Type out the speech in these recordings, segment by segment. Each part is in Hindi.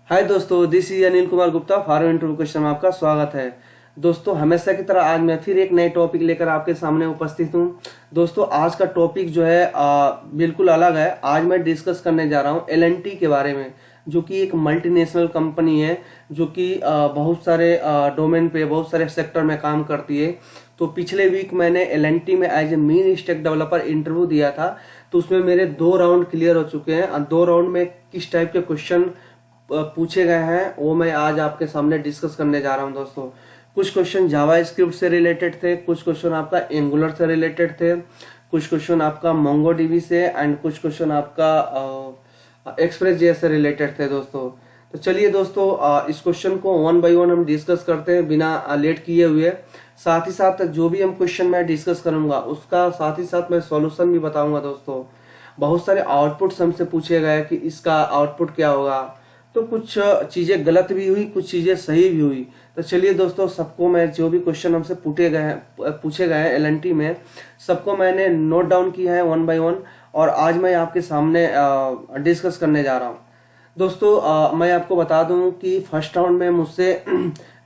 हाय दोस्तों, this is Anil Kumar Gupta for interview question में आपका स्वागत है। दोस्तों, हमेशा की तरह आज मैं फिर एक नए टॉपिक लेकर आपके सामने उपस्थित हूँ। दोस्तों, आज का टॉपिक जो है बिल्कुल अलग है। आज मैं डिस्कस करने जा रहा हूँ एल&टी के बारे में, जो कि एक मल्टीनेशनल कंपनी है, जो कि बहुत सारे डोमेन पे, बहुत सारे सेक्टर में काम करती है। तो पिछले वीक मैंने एल&टी में as a MEAN stack developer interview दिया था। तो उसमें मेरे 2 राउंड क्लियर हो चुके हैं। 2 राउंड में किस टाइप के क्वेश्चन पूछे गए हैं वो मैं आज आपके सामने डिस्कस करने जा रहा हूं। दोस्तों, कुछ क्वेश्चन जावा स्क्रिप्ट से रिलेटेड थे, कुछ क्वेश्चन आपका एंगुलर से रिलेटेड थे, कुछ क्वेश्चन आपका मोंगोडीबी से एंड कुछ क्वेश्चन आपका एक्सप्रेस जेएस से रिलेटेड थे। दोस्तों, तो चलिए दोस्तों, इस क्वेश्चन को 1 बाय 1 हम डिस्कस करते हैं बिना लेट किए हुए। साथ ही साथ जो भी हम क्वेश्चन मैं डिस्कस करूंगा उसका साथ ही साथ मैं सॉल्यूशन भी बताऊंगा। दोस्तों, बहुत सारे आउटपुट्स हमसे पूछे गए कि इसका आउटपुट क्या होगा। तो कुछ चीजें गलत भी हुई, कुछ चीजें सही भी हुई। तो चलिए दोस्तों, सबको मैं जो भी क्वेश्चन हमसे पूछे गए हैं एल&टी में, सबको मैंने नोट डाउन किया है 1 बाय 1 और आज मैं आपके सामने डिस्कस करने जा रहा हूँ। दोस्तों, मैं आपको बता दूं कि फर्स्ट राउंड में मुझसे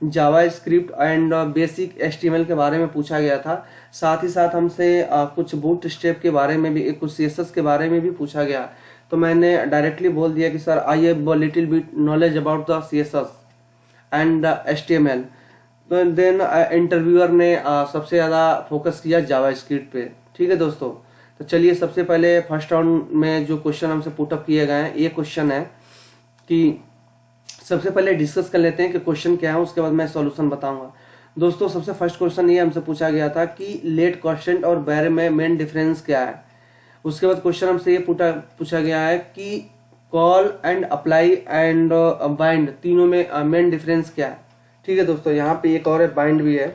जावा स्क्रिप्ट एंड बेसिक HTML के बारे में पूछा गया था। साथ ही साथ हमसे कुछ बूट स्ट्रैप के बारे में भी, कुछ CSS के बारे में भी पूछा गया। तो मैंने डायरेक्टली बोल दिया कि sir I have little bit knowledge about the CSS and HTML। तो देन इंटरव्यूअर ने सबसे ज़्यादा फोकस किया जावा स्क्रिप्ट पे। ठीक है दोस्तों, तो चलिए सबसे पहले फर्स्ट राउंड में जो क्वेश्चन हमसे पुटअप किए गए हैं, ये क्वेश्चन है कि सबसे पहले डिस्कस कर लेते हैं कि क्वेश्चन क्या है, उसके बाद मैं सॉल्यूशन बताऊंगा। दोस्तों, सबसे फर्स्ट क्वेश्चन ये हमसे पूछा गया था कि लेट कॉन्स्टेंट और बैर में मेन डिफरेंस क्या है। उसके बाद क्वेश्चन हमसे ये पूछा गया है कि call and apply and bind तीनों में मेन डिफरेंस क्या है। ठीक है दोस्तों, यहाँ पे एक और बाइंड भी है।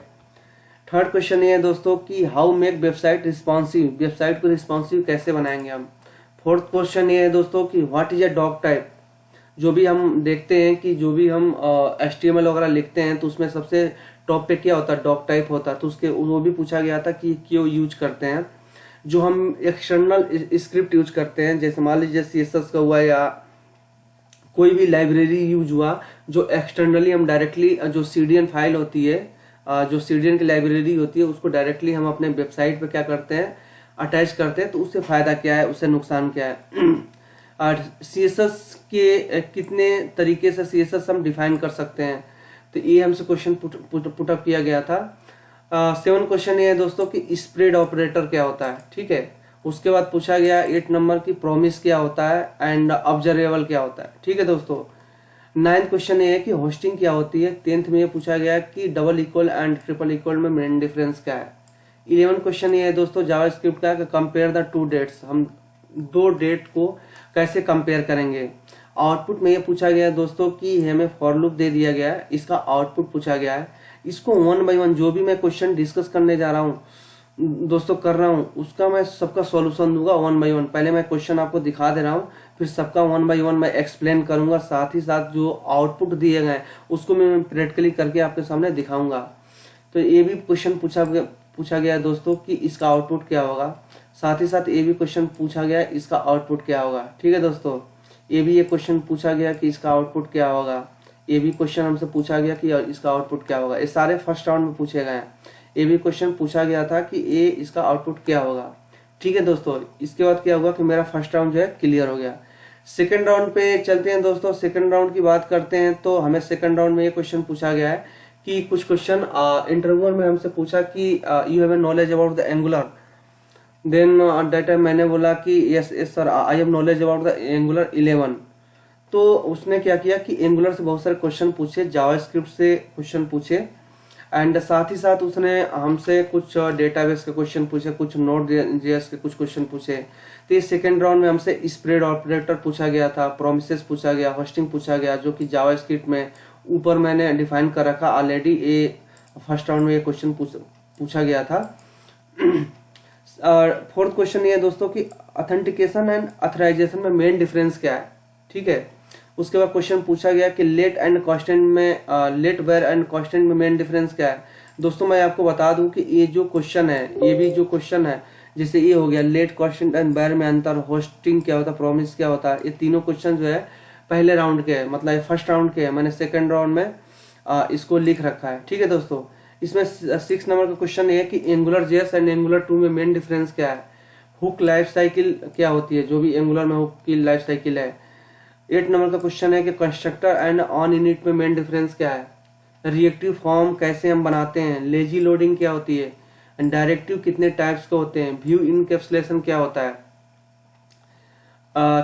थर्ड क्वेश्चन ये है दोस्तों कि how make website responsive, website को रिस्पॉन्सिव कैसे बनाएंगे हम। फोर्थ क्वेश्चन ये है दोस्तों कि what is a doctype. जो भी हम देखते हैं कि जो भी हम HTML वगैरह लिखते हैं तो उसमें सबसे टॉप पे क्या होता है, डॉक टाइप होता है। तो उसके वो भी पूछा गया था कि क्यों यूज करते हैं। जो हम एक्सटर्नल स्क्रिप्ट यूज करते हैं, जैसे मान लीजिए CSS का हुआ या कोई भी लाइब्रेरी यूज हुआ, जो एक्सटर्नली हम डायरेक्टली जो CDN फाइल होती है, जो CDN की लाइब्रेरी होती है, उसको डायरेक्टली हम अपने वेबसाइट पे क्या करते हैं, अटैच करते हैं। तो उससे फायदा क्या है, उससे नुकसान क्या है। CSS के कितने तरीके से CSS हम डिफाइन कर सकते हैं, तो ये हमसे क्वेश्चन पुटअप किया गया था। 7 क्वेश्चन ये है दोस्तों कि स्प्रेड ऑपरेटर क्या होता है। ठीक है, उसके बाद पूछा गया 8 नंबर की प्रॉमिस क्या होता है एंड ऑब्जर्वेबल क्या होता है। ठीक है दोस्तों, 9th क्वेश्चन ये है कि होस्टिंग क्या होती है। 10th में ये पूछा गया कि double equal and triple equal में मेन डिफरेंस क्या है। 11th क्वेश्चन ये है दोस्तों जावा स्क्रिप्ट का कि कंपेयर द 2 डेट्स, हम 2 डेट को कैसे कंपेयर करेंगे। आउटपुट में ये पूछा गया दोस्तों कि हमें फॉर लूप दे दिया गया है, इसका आउटपुट पूछा गया है। इसको 1 बाय 1 जो भी मैं क्वेश्चन डिस्कस करने जा रहा हूँ दोस्तों, कर रहा हूँ, उसका मैं सबका सॉल्यूशन दूंगा 1 बाय 1। पहले मैं क्वेश्चन आपको दिखा दे रहा हूँ, फिर सबका 1 बाय 1 मैं एक्सप्लेन करूंगा। साथ ही साथ जो आउटपुट दिए गए उसको मैं प्रैक्टिकली करके आपके सामने दिखाऊंगा। तो ये भी क्वेश्चन पूछा गया दोस्तों कि इसका आउटपुट क्या होगा। साथ ही साथ ये भी क्वेश्चन पूछा गया इसका आउटपुट क्या होगा। ठीक है दोस्तों, ये भी एक क्वेश्चन पूछा गया कि इसका आउटपुट क्या होगा। ये भी क्वेश्चन हमसे पूछा गया कि इसका आउटपुट क्या होगा। ये सारे फर्स्ट राउंड में पूछे गए हैं। ये भी क्वेश्चन पूछा गया था कि ये इसका आउटपुट क्या होगा। ठीक है दोस्तों, इसके बाद क्या होगा कि मेरा फर्स्ट राउंड जो है क्लियर हो गया। सेकंड राउंड पे चलते हैं दोस्तों। सेकंड राउंड की बात करते हैं तो हमें सेकंड राउंड में ये क्वेश्चन पूछा गया है कि कुछ क्वेश्चन इंटरव्यूअर में हमसे पूछा कि you have a knowledge about the Angular. Then that time मैंने बोला कि yes yes sir I have knowledge about the Angular 11। तो उसने क्या किया कि एंगुलर से बहुत सारे क्वेश्चन पूछे, जावा स्क्रिप्ट से क्वेश्चन पूछे एंड साथ ही साथ उसने हमसे कुछ डेटाबेस के क्वेश्चन पूछे, कुछ Node.js के कुछ क्वेश्चन पूछे। तो ये सेकेंड राउंड में हमसे स्प्रेड ऑपरेटर पूछा गया था, प्रोमिसेस पूछा गया, होस्टिंग पूछा गया, जो कि जावा स्क्रिप्ट में ऊपर मैंने डिफाइन कर रखा ऑलरेडी। ये फर्स्ट राउंड में ये क्वेश्चन पूछा गया था। फोर्थ क्वेश्चन ये है दोस्तों कि ऑथेंटिकेशन एंड ऑथराइजेशन में मेन डिफरेंस क्या है। ठीक है, उसके बाद क्वेश्चन पूछा गया कि लेट एंड कांस्टेंट में, लेट वेर एंड कांस्टेंट में मेन डिफरेंस क्या है। दोस्तों, मैं आपको बता दूं कि ये जो क्वेश्चन है, ये भी जो क्वेश्चन है, जैसे ये हो गया लेट कांस्टेंट एंड वेर में अंतर, होस्टिंग क्या होता है, प्रॉमिस क्या होता है, ये तीनों क्वेश्चन जो है पहले राउंड के है, मतलब फर्स्ट राउंड के है, मैंने सेकंड राउंड में इसको लिख रखा है। ठीक है दोस्तों, इसमें 6 नंबर का क्वेश्चन ये है कि एंगुलर जेएस एंड एंगुलर 2 में मेन डिफरेंस क्या है। हुक लाइफ साइकिल क्या होती है, जो भी एंगुलर में हुक की लाइफ साइकिल है। 8 नंबर का क्वेश्चन है कि कंस्ट्रक्टर एंड ऑन यूनिट में मेन डिफरेंस क्या है। रिएक्टिव फॉर्म कैसे हम बनाते हैं। लेजी लोडिंग क्या होती है। डायरेक्टिव कितने टाइप्स के होते हैं। व्यू इनकैप्सुलेशन क्या होता है।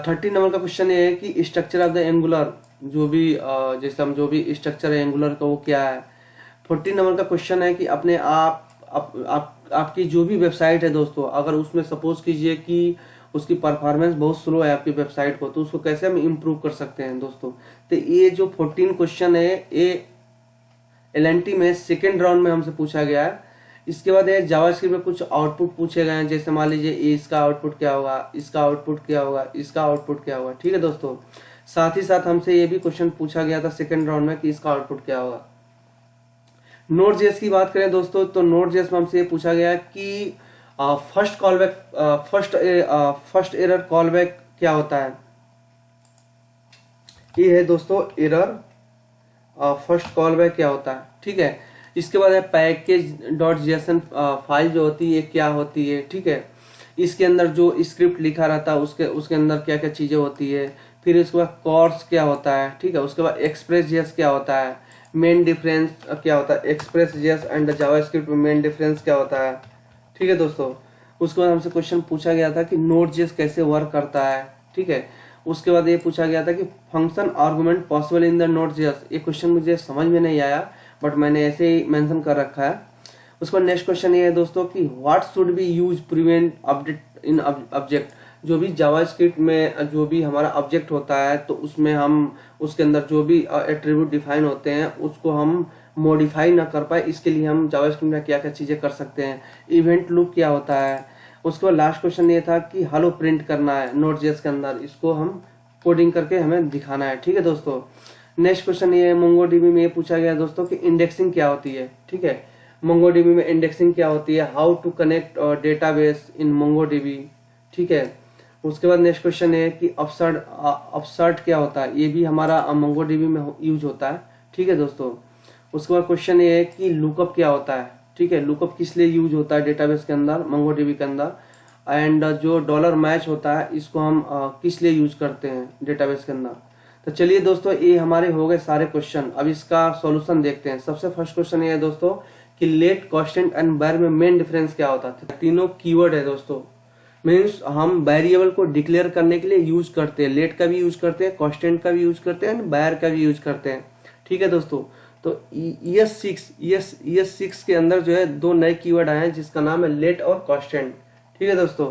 30 नंबर का क्वेश्चन ये है कि स्ट्रक्चर ऑफ द एंगुलर, जो भी जैसे हम जो भी स्ट्रक्चर है एंगुलर का वो क्या है। 40 नंबर का क्वेश्चन है कि अपने आपकी जो भी वेबसाइट है दोस्तों, अगर उसमें सपोज कीजिए कि उसकी परफॉर्मेंस बहुत स्लो है आपकी वेबसाइट को, तो उसको कैसे हम इम्प्रूव कर सकते हैं दोस्तों। तो ये जो 14 क्वेश्चन है ये LNT में सेकेंड राउंड में हमसे पूछा गया है। इसके बाद ये जावास्क्रिप्ट में कुछ आउटपुट पूछे गए हैं, जैसे मान लीजिए इसका आउटपुट क्या होगा, इसका आउटपुट क्या होगा, इसका आउटपुट क्या होगा। ठीक है दोस्तों, साथ ही साथ हमसे ये भी क्वेश्चन पूछा गया था सेकेंड राउंड में कि इसका आउटपुट क्या होगा। Node.js की बात करें दोस्तों, तो Node.js में हमसे ये पूछा गया कि फर्स्ट एरर कॉलबैक क्या होता है। ये है दोस्तों एरर फर्स्ट कॉलबैक क्या होता है। ठीक है, इसके बाद है पैकेज.json फाइल जो होती है क्या होती है। ठीक है, इसके अंदर जो स्क्रिप्ट लिखा रहता है उसके अंदर क्या क्या चीजें होती है। फिर उसके बाद कॉर्स क्या होता है। ठीक है, उसके बाद एक्सप्रेस.js क्या होता है। मेन डिफरेंस क्या होता है एक्सप्रेस.js एंड जावास्क्रिप्ट में मेन डिफरेंस क्या होता है। ठीक है दोस्तों, उसके बाद हमसे क्वेश्चन पूछा गया था कि Node.js कैसे वर्क करता है। ठीक है, उसके बाद ये पूछा गया था कि function argument possible in the Node.js। ये क्वेश्चन मुझे समझ में नहीं आया, बट मैंने ऐसे ही मेंशन कर रखा है। उसके बाद नेक्स्ट क्वेश्चन ये है दोस्तों कि what should be use prevent update in object. जो भी जावास्क्रिप्ट में जो भी हमारा ऑब्जेक्ट होता है, तो उसमें हम उसके अंदर जो भी एट्रीब्यूट डिफाइन होते हैं उसको हम मॉडिफाई ना कर पाए, इसके लिए हम जावास्क्रिप्ट में क्या क्या चीजें कर सकते हैं। इवेंट लूप क्या होता है। उसके बाद लास्ट क्वेश्चन ये था कि हेलो प्रिंट करना है Node.js के अंदर, इसको हम कोडिंग करके हमें दिखाना है। ठीक है दोस्तों, नेक्स्ट क्वेश्चन ये MongoDB में ये पूछा गया दोस्तों कि इंडेक्सिंग क्या होती है। ठीक है, MongoDB में इंडेक्सिंग क्या होती है। How to connect database in MongoDB। ठीक है, उसके बाद नेक्स्ट क्वेश्चन है कि अपसर्ट क्या होता है। ये भी हमारा MongoDB में यूज होता है। ठीक है दोस्तों, उसके बाद क्वेश्चन ये है कि लुकअप क्या होता है। ठीक है, लुकअप किस लिए यूज होता है डेटाबेस के अंदर MongoDB के अंदर। एंड जो डॉलर मैच होता है इसको हम किस लिए यूज करते हैं डेटाबेस के अंदर। तो चलिए दोस्तों, ये हमारे हो गए सारे क्वेश्चन। अब इसका सॉल्यूशन देखते हैं। सबसे फर्स्ट क्वेश्चन ये है दोस्तों कि लेट, कांस्टेंट एंड वर में मेन डिफरेंस क्या होता है। तीनों कीवर्ड है दोस्तों, मीन्स हम वेरिएबल को डिक्लेयर करने के लिए यूज करते हैं। लेट का भी यूज करते हैं, कांस्टेंट का भी यूज करते हैं, वर का भी यूज करते हैं। ठीक है दोस्तों, तो ES6 के अंदर जो है दो नए कीवर्ड आए हैं जिसका नाम है लेट और कांस्टेंट। ठीक है दोस्तों,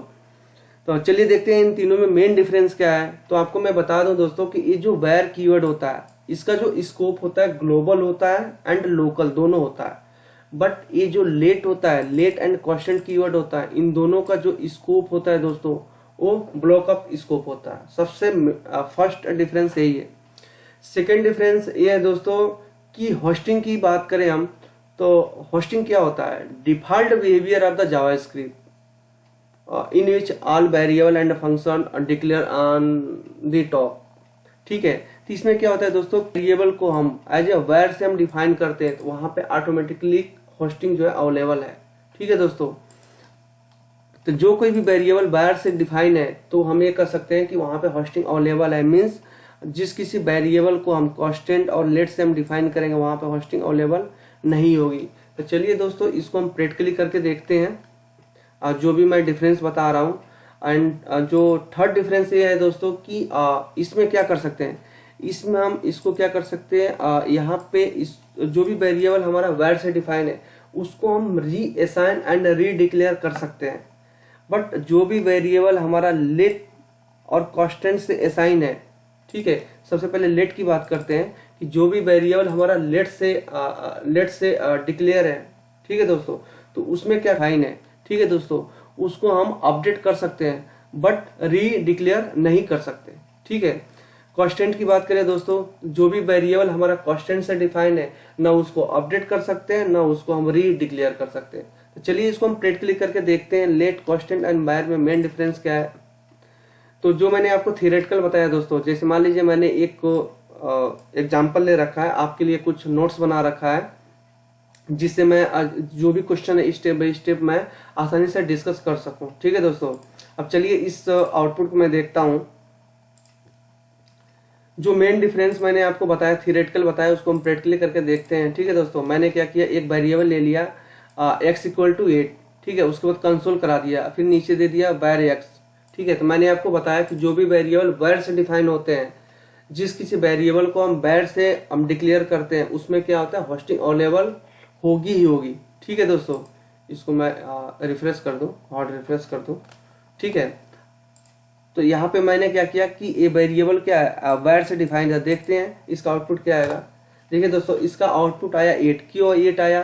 तो चलिए देखते हैं इन तीनों में मेन डिफरेंस क्या है। तो आपको मैं बता दूं दोस्तों कि ये जो वेर कीवर्ड होता है इसका जो स्कोप होता है ग्लोबल होता है एंड लोकल दोनों होता है। बट ये जो लेट होता है, लेट एंड कांस्टेंट कीवर्ड होता है, इन दोनों का जो स्कोप होता है दोस्तों वो ब्लॉक अप स्कोप होता है। सबसे फर्स्ट डिफरेंस यही है। सेकेंड डिफरेंस ये है दोस्तों कि होस्टिंग की बात करें हम, तो होस्टिंग क्या होता है। Default behaviour of the JavaScript in which all variable and function are declared on the top। ठीक है, तो इसमें क्या होता है दोस्तों, वेरिएबल को हम एज ए वर से हम डिफाइन करते हैं तो वहां पे ऑटोमेटिकली होस्टिंग जो है अवेलेबल है। ठीक है दोस्तों, तो जो कोई भी वेरिएबल वर से डिफाइन है तो हम ये कर सकते हैं कि वहां पे होस्टिंग अवेलेबल है। मीन्स जिस किसी वेरिएबल को हम कांस्टेंट और लेट से हम डिफाइन करेंगे वहां पे होस्टिंग अवेलेबल नहीं होगी। तो चलिए दोस्तों इसको हम प्रैक्टिकली करके देखते हैं जो भी मैं डिफरेंस बता रहा हूँ। एंड जो थर्ड डिफरेंस ये है दोस्तों कि इसमें क्या कर सकते हैं, इसमें हम इसको क्या कर सकते हैं, यहाँ पे इस जो भी वेरिएबल हमारा वर से डिफाइन है उसको हम री असाइन एंड री डिक्लेयर कर सकते हैं। बट जो भी वेरिएबल हमारा लेट और कांस्टेंट से असाइन है, ठीक है, सबसे पहले लेट की बात करते हैं कि जो भी वेरिएबल हमारा लेट से डिक्लेयर है, ठीक है दोस्तों, तो उसमें क्या फाइन है। ठीक है दोस्तों, उसको हम अपडेट कर सकते हैं बट री डिक्लेयर नहीं कर सकते। ठीक है, कांस्टेंट की बात करें दोस्तों, जो भी वेरिएबल हमारा कांस्टेंट से डिफाइन है ना उसको अपडेट कर सकते हैं ना उसको हम री डिक्लेयर कर सकते हैं। तो चलिए इसको हम प्रैक्टिकली करके देखते हैं लेट, कांस्टेंट एंड वर में मेन डिफरेंस क्या है। तो जो मैंने आपको थियरेटिकल बताया दोस्तों, जैसे मान लीजिए मैंने एक एग्जाम्पल ले रखा है, आपके लिए कुछ नोट्स बना रखा है, जिससे मैं जो भी क्वेश्चन है स्टेप बाय स्टेप मैं आसानी से डिस्कस कर सकूं। ठीक है दोस्तों, अब चलिए इस आउटपुट को मैं देखता हूं। जो मेन डिफरेंस मैंने आपको बताया, थियरेटिकल बताया, उसको हम प्रैक्टिकली करके देखते हैं। ठीक है दोस्तों, मैंने क्या किया, एक वेरिएबल ले लिया x इक्वल टू 8, ठीक है, उसके बाद कंसोल करा दिया, फिर नीचे दे दिया var x। ठीक है, तो मैंने आपको बताया कि जो भी वेरिएबल var से डिफाइन होते हैं, जिस किसी वेरिएबल को हम var से हम डिक्लेयर करते हैं, उसमें क्या होता है, होस्टिंग अवेलेबल होगी ही होगी। ठीक है दोस्तों, इसको मैं रिफ्रेश कर दूं, हॉट रिफ्रेश कर दूं। ठीक है, तो यहाँ पे मैंने क्या किया कि ये वेरिएबल क्या है, var से डिफाइंड है। देखते हैं इसका आउटपुट क्या आएगा। देखिए दोस्तों, इसका आउटपुट आया 8। क्यों 8 आया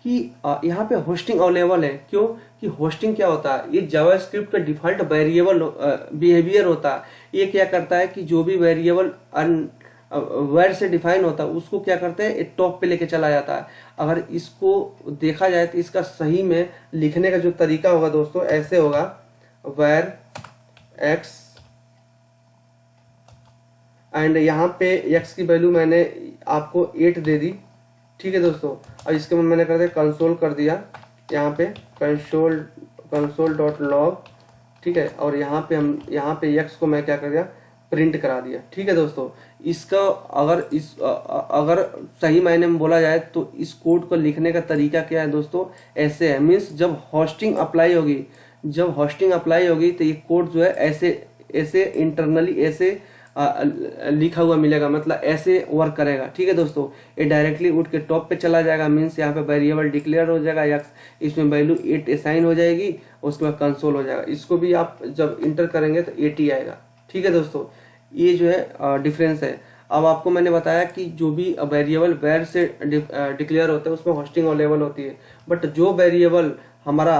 कि यहाँ पे होस्टिंग अवेलेबल है। क्यों कि होस्टिंग क्या होता है, ये जावास्क्रिप्ट का डिफॉल्ट वेरिएबल बिहेवियर होता है। ये क्या करता है कि जो भी वेरिएबल var से डिफाइन होता है उसको क्या करते हैं, टॉप पे लेके चला जाता है। अगर इसको देखा जाए तो इसका सही में लिखने का जो तरीका होगा दोस्तों, ऐसे होगा, var x एंड यहाँ पे x की वैल्यू मैंने आपको 8 दे दी। ठीक है दोस्तों, अब इसके बाद मैंने कर दिया कंसोल कर दिया, यहाँ पे कंसोल डॉट लॉग। ठीक है, और यहाँ पे x को मैं क्या कर दिया, प्रिंट करा दिया। ठीक है दोस्तों, इसका अगर सही मायने में बोला जाए तो इस कोड को लिखने का तरीका क्या है दोस्तों, ऐसे है। मीन्स जब होस्टिंग अप्लाई होगी तो ये कोड जो है ऐसे इंटरनली ऐसे लिखा हुआ मिलेगा, मतलब ऐसे वर्क करेगा। ठीक है दोस्तों, ये डायरेक्टली उठ के टॉप पे चला जाएगा। मीन्स यहाँ पे वेरिएबल डिक्लेयर हो जाएगा x, इसमें वैल्यू 8 असाइन हो जाएगी, उसके बाद कंसोल हो जाएगा। इसको भी आप जब इंटर करेंगे तो 8 ही आएगा। ठीक है दोस्तों, ये जो है डिफरेंस है। अब आपको मैंने बताया कि जो भी वेरिएबल var से डिक्लेयर होता है उसमें होस्टिंग अवेलेबल होती है, बट जो वेरिएबल हमारा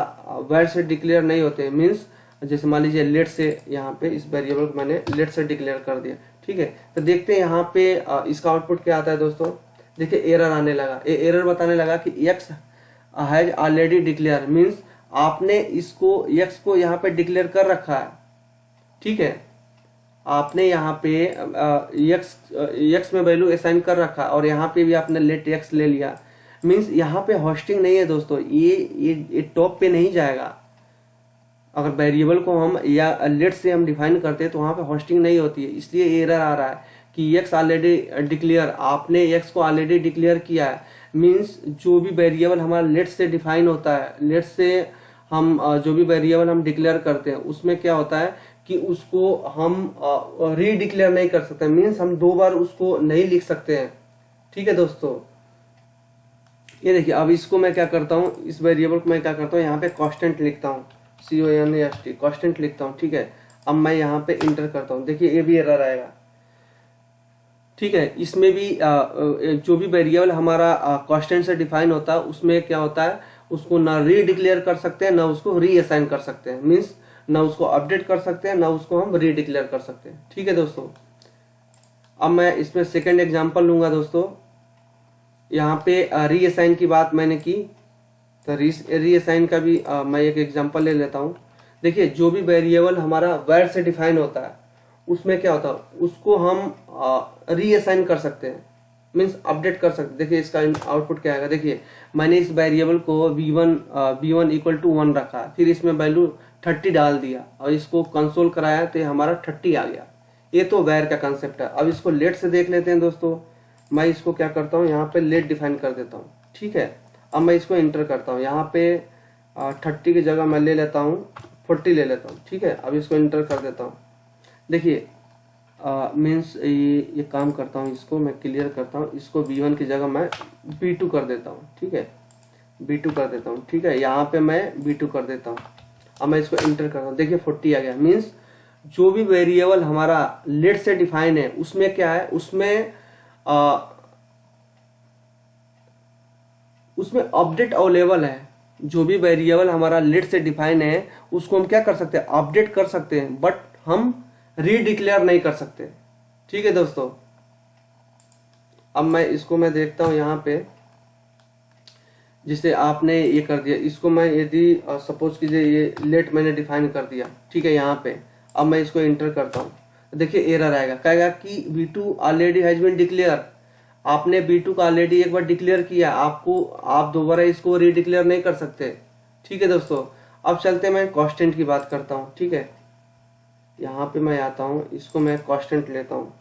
var से डिक्लेयर नहीं होते, मीन्स जैसे मान लीजिए लेट से, यहाँ पे इस वेरिएबल को मैंने लेट से डिक्लेयर कर दिया। ठीक है, तो देखते हैं यहाँ पे इसका आउटपुट क्या आता है दोस्तों। देखिए एरर आने लगा, ये एरर बताने लगा कि x has already declare, means आपने इसको x को यहाँ पे डिक्लेयर कर रखा है। ठीक है, आपने यहाँ पे x में वैल्यू असाइन कर रखा और यहाँ पे भी आपने लेट x ले लिया। मीन्स यहाँ पे होस्टिंग नहीं है दोस्तों, ये टॉप पे नहीं जाएगा। अगर वेरिएबल को हम या लेट से हम डिफाइन करते हैं तो वहाँ पे होस्टिंग नहीं होती है, इसलिए एरर आ रहा है कि x ऑलरेडी डिक्लेयर, आपने x को ऑलरेडी डिक्लेयर किया है। मीन्स जो भी वेरिएबल हमारा लेट से डिफाइन होता है, लेट से हम जो भी वेरिएबल हम डिक्लेयर करते हैं उसमें क्या होता है कि उसको हम रीडिक्लेयर नहीं कर सकते। मीन्स हम 2 बार उसको नहीं लिख सकते हैं। ठीक है दोस्तों, ये देखिए, अब इसको मैं क्या करता हूँ, इस वेरिएबल को मैं क्या करता हूँ, यहाँ पे कांस्टेंट लिखता हूँ, CONST कांस्टेंट लिखता हूँ। ठीक है, अब मैं यहाँ पे इंटर करता हूँ। देखिए ये भी एरर आएगा। ठीक है, इसमें भी जो भी वेरिएबल हमारा कांस्टेंट से डिफाइन होता है उसमें क्या होता है, उसको ना रीडिक्लेयर कर सकते हैं ना उसको रीअसाइन कर सकते हैं। मीन्स ना उसको अपडेट कर सकते हैं ना उसको हम रीडिक्लेयर कर सकते हैं। ठीक है दोस्तों, अब मैं इसमें सेकेंड एग्जाम्पल लूंगा दोस्तों। यहाँ पे रीअसाइन की बात मैंने की, तो रीअसाइन का भी मैं एक एग्जांपल ले लेता हूँ। देखिए जो भी वेरिएबल हमारा var से डिफाइन होता है उसमें क्या होता है, उसको हम रीअसाइन कर सकते हैं, मीन्स अपडेट कर सकते हैं। देखिए इसका आउटपुट क्या आएगा। देखिए मैंने इस वेरिएबल को v1 इक्वल टू 1 रखा, फिर इसमें वैल्यू 30 डाल दिया और इसको कंसोल कराया तो हमारा 30 आ गया। ये तो var का कंसेप्ट है। अब इसको लेट से देख लेते हैं दोस्तों। मैं इसको क्या करता हूँ, यहाँ पे लेट डिफाइन कर देता हूँ। ठीक है, अब मैं इसको इंटर करता हूँ। यहाँ पे 30 की जगह मैं ले लेता हूँ 40 ले लेता हूँ। ठीक है, अब इसको इंटर कर देता हूँ। देखिए मीन्स ये काम करता हूँ, इसको मैं क्लियर करता हूँ। इसको v1 की जगह मैं v2 कर देता हूँ। ठीक है, v2 कर देता हूँ। ठीक है, यहाँ पे मैं v2 कर देता हूँ। अब मैं इसको इंटर करता हूँ। देखिए 40 आ गया। मीन्स जो भी वेरिएबल हमारा लेट से डिफाइन है उसमें क्या है, उसमें अपडेट अवेलेबल है। जो भी वेरिएबल हमारा लेट से डिफाइन है उसको हम क्या कर सकते हैं, अपडेट कर सकते हैं, बट हम रीडिक्लेयर नहीं कर सकते। ठीक है दोस्तों, अब मैं देखता हूं यहाँ पे, जिसे आपने ये कर दिया, इसको मैं यदि सपोज कीजिए ये लेट मैंने डिफाइन कर दिया। ठीक है, यहाँ पे अब मैं इसको इंटर करता हूँ, देखिए एरर आएगा, कहेगा कि B2 already has been declare. आपने B2 का ऑलरेडी एक बार डिक्लेयर किया, आप दोबारा इसको रीडिक्लेयर नहीं कर सकते। ठीक है दोस्तों, अब चलते मैं कांस्टेंट की बात करता हूँ। ठीक है, यहाँ पे मैं आता हूँ, इसको मैं कांस्टेंट लेता हूँ,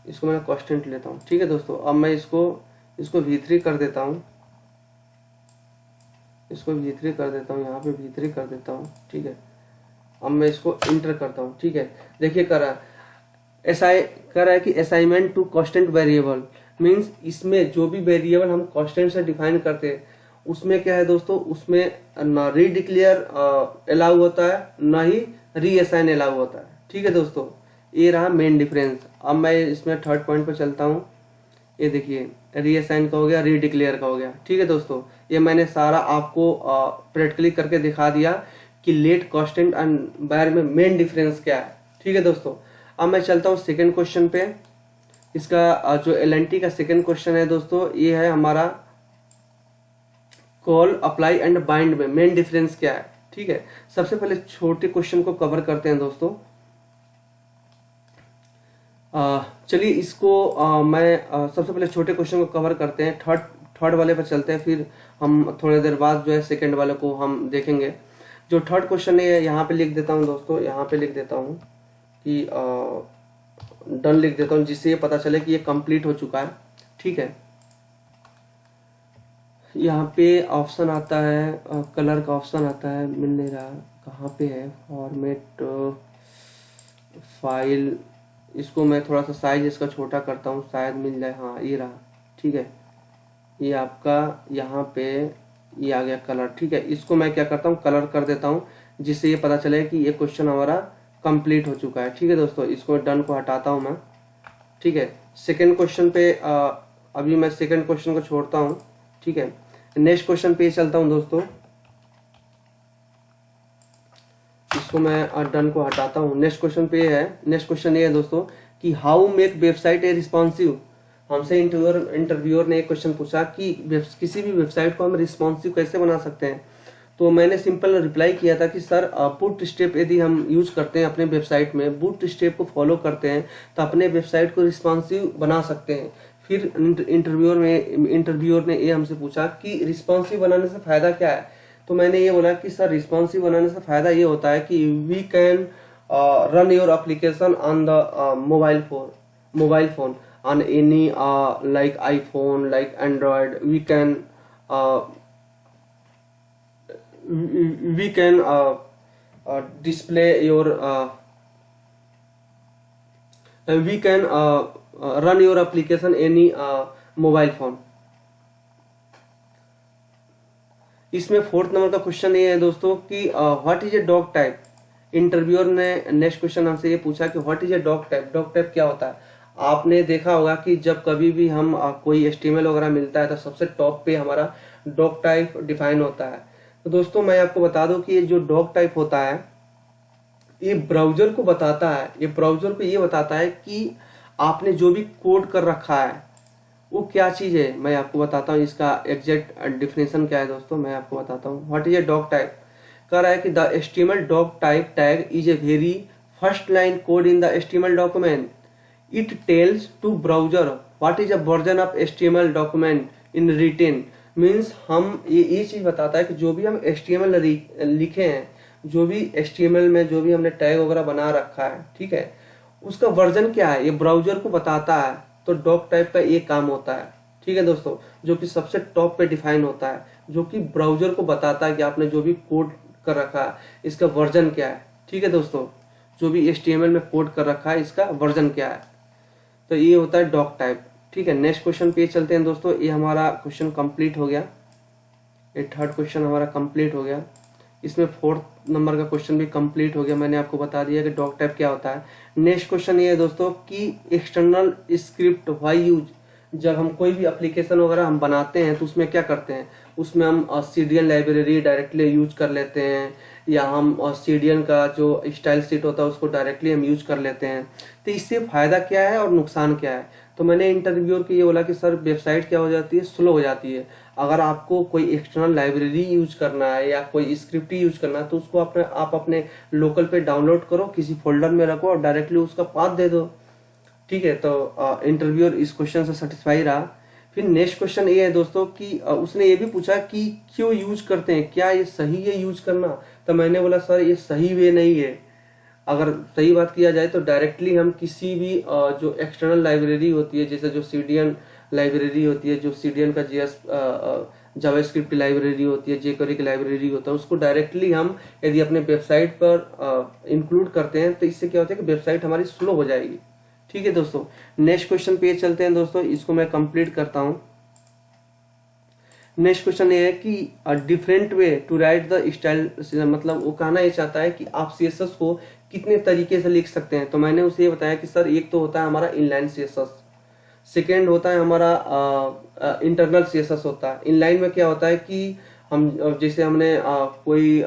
इसको मैं कांस्टेंट लेता हूँ। ठीक है दोस्तों, अब मैं इसको V3 कर देता हूँ, इसको V3 कर देता हूँ, यहाँ पे V3 कर देता हूँ। ठीक है, अब मैं इसको इंटर करता हूँ। ठीक है, देखिए कर रहा है कि assignment to constant variable, means इसमें जो भी वेरिएबल हम कांस्टेंट से डिफाइन करते हैं उसमें क्या है दोस्तों, उसमें ना रीडिक्लेयर अलाउ होता है, ना ही रीअसाइन अलाउ होता है। ठीक है दोस्तों, ये रहा मेन डिफरेंस। अब मैं इसमें थर्ड पॉइंट पर चलता हूँ। ये देखिए, रीअसाइन का हो गया, रीडिक्लेयर का हो गया। ठीक है दोस्तों, ये मैंने सारा आपको प्रैक्टिकली करके दिखा दिया कि लेट, कांस्टेंट एंड वायर में मेन डिफरेंस क्या है। ठीक है दोस्तों, अब मैं चलता हूँ सेकंड क्वेश्चन पे। इसका जो एलएनटी का सेकंड क्वेश्चन है दोस्तों, ये है हमारा कॉल, अप्लाई एंड बाइंड में मेन डिफरेंस क्या है। ठीक है, सबसे पहले छोटे क्वेश्चन को कवर करते हैं दोस्तों। चलिए इसको मैं सबसे पहले छोटे क्वेश्चन को कवर करते हैं, थर्ड वाले पर चलते हैं, फिर हम थोड़ी देर बाद जो है सेकंड वाले को हम देखेंगे। जो थर्ड क्वेश्चन है यहाँ पे लिख देता हूँ दोस्तों, यहाँ पे लिख देता हूँ कि डन लिख देता हूँ, जिससे ये पता चले कि ये कंप्लीट हो चुका है। ठीक है, यहाँ पे ऑप्शन आता है, कलर का ऑप्शन आता है, मिल नहीं रहा, कहाँ पे है, फॉर्मेट फाइल, इसको मैं थोड़ा सा साइज इसका छोटा करता हूँ, शायद मिल जाए। हाँ, ये रहा। ठीक है, ये आपका यहाँ पे ये आ गया कलर। ठीक है, इसको मैं क्या करता हूँ, कलर कर देता हूँ, जिससे ये पता चले कि ये क्वेश्चन हमारा कंप्लीट हो चुका है। ठीक है दोस्तों, इसको डन को हटाता हूँ मैं। ठीक है, सेकंड क्वेश्चन पे अभी मैं सेकंड क्वेश्चन को छोड़ता हूँ। ठीक है, नेक्स्ट क्वेश्चन पे चलता हूँ दोस्तों, इसको मैं डन को हटाता हूँ। नेक्स्ट क्वेश्चन पे है, नेक्स्ट क्वेश्चन ये है दोस्तों कि how make website A responsive. हमसे इंटरव्यूअर ने एक क्वेश्चन पूछा कि किसी भी वेबसाइट को हम रिस्पॉन्सिव कैसे बना सकते हैं। तो मैंने सिंपल रिप्लाई किया था कि सर बूट स्टेप यदि हम यूज करते हैं अपने वेबसाइट में, बूट स्टेप को फॉलो करते हैं तो अपने वेबसाइट को रिस्पॉन्सिव बना सकते हैं। फिर इंटरव्यूअर ने ये हमसे पूछा कि रिस्पॉन्सिव बनाने से फायदा क्या है। तो मैंने ये बोला कि सर रिस्पॉन्सिव बनाने से फायदा ये होता है कि we can run your application on the mobile phone on any like iPhone, like Android. We can display your we can run your application any mobile phone. इसमें फोर्थ नंबर का क्वेश्चन ये है दोस्तों कि what is a dog type. Interviewer ने नेक्स्ट क्वेश्चन हमसे ये पूछा कि what is a dog type. Dog type क्या होता है। आपने देखा होगा कि जब कभी भी हम कोई एचटीएमएल वगैरह मिलता है तो सबसे टॉप पे हमारा डॉग टाइप डिफाइन होता है। तो दोस्तों मैं आपको बता दूं कि ये जो डॉग टाइप होता है ये ब्राउजर को बताता है, ये ब्राउजर को ये बताता है कि आपने जो भी कोड कर रखा है वो क्या चीज है। मैं आपको बताता हूँ इसका एग्जैक्ट डिफिनेशन क्या है दोस्तों, मैं आपको बताता हूँ। What is a dog type कह रहा है कि the HTML dog type tag is a very first line code in the HTML document. It tells to browser what is a version of HTML document in written। Means हम ये चीज बताता है कि जो भी हम HTML लिखे हैं, जो भी HTML में जो भी हमने टैग वगैरह बना रखा है, ठीक है, उसका वर्जन क्या है ये ब्राउजर को बताता है। तो डॉग टाइप का ये काम होता है। ठीक है दोस्तों, जो कि सबसे टॉप पे डिफाइन होता है, जो कि ब्राउजर को बताता है कि आपने जो भी कोड कर रखा है इसका वर्जन क्या है। ठीक है दोस्तों, जो भी HTML में कोड कर रखा है इसका वर्जन क्या है, तो ये होता है डॉग टाइप। ठीक है, नेक्स्ट क्वेश्चन पे चलते हैं दोस्तों। ये हमारा क्वेश्चन कंप्लीट हो गया, ये थर्ड क्वेश्चन हमारा कंप्लीट हो गया। इसमें फोर्थ नंबर का क्वेश्चन भी कंप्लीट हो गया। मैंने आपको बता दिया कि डॉग टाइप क्या होता है। नेक्स्ट क्वेश्चन ये है दोस्तों कि एक्सटर्नल स्क्रिप्ट व्हाई यूज। जब हम कोई भी एप्लीकेशन वगैरह हम बनाते हैं तो उसमें क्या करते हैं, उसमें हम CDN लाइब्रेरी डायरेक्टली यूज कर लेते हैं, या हम CDN का जो स्टाइल शीट होता है उसको डायरेक्टली हम यूज कर लेते हैं। तो इससे फायदा क्या है और नुकसान क्या है। तो मैंने इंटरव्यूअर को ये बोला कि सर वेबसाइट क्या हो जाती है, स्लो हो जाती है। अगर आपको कोई एक्सटर्नल लाइब्रेरी यूज करना है या कोई स्क्रिप्ट यूज करना है तो उसको आप अपने लोकल पे डाउनलोड करो, किसी फोल्डर में रखो और डायरेक्टली उसका पाथ दे दो। ठीक है, तो इंटरव्यूअर इस क्वेश्चन से सेटिस्फाई रहा। फिर नेक्स्ट क्वेश्चन ये है दोस्तों कि उसने ये भी पूछा कि क्यों यूज करते हैं, क्या ये सही है यूज करना। तो मैंने बोला सर ये सही वे नहीं है। अगर सही बात किया जाए तो डायरेक्टली हम किसी भी जो एक्सटर्नल लाइब्रेरी होती है, जैसे जो सीडीएन लाइब्रेरी होती है, जो सीडीएन का जीएस जावास्क्रिप्ट की लाइब्रेरी होती है, जेक्वेरी की लाइब्रेरी होता है, उसको डायरेक्टली हम यदि अपने वेबसाइट पर इंक्लूड करते हैं तो इससे क्या होता है कि वेबसाइट हमारी स्लो हो जाएगी। ठीक है दोस्तों, नेक्स्ट क्वेश्चन पे चलते हैं दोस्तों, इसको मैं कंप्लीट करता हूं। नेक्स्ट क्वेश्चन ये है कि different way to write the style, मतलब वो कहना ये चाहता है कि आप सीएसएस को कितने तरीके से लिख सकते हैं। तो मैंने उसे ये बताया कि सर एक तो होता है हमारा इनलाइन सीएसएस, सेकेंड होता है हमारा इंटरनल सीएसएस होता है। इनलाइन में क्या होता है कि हम जैसे हमने कोई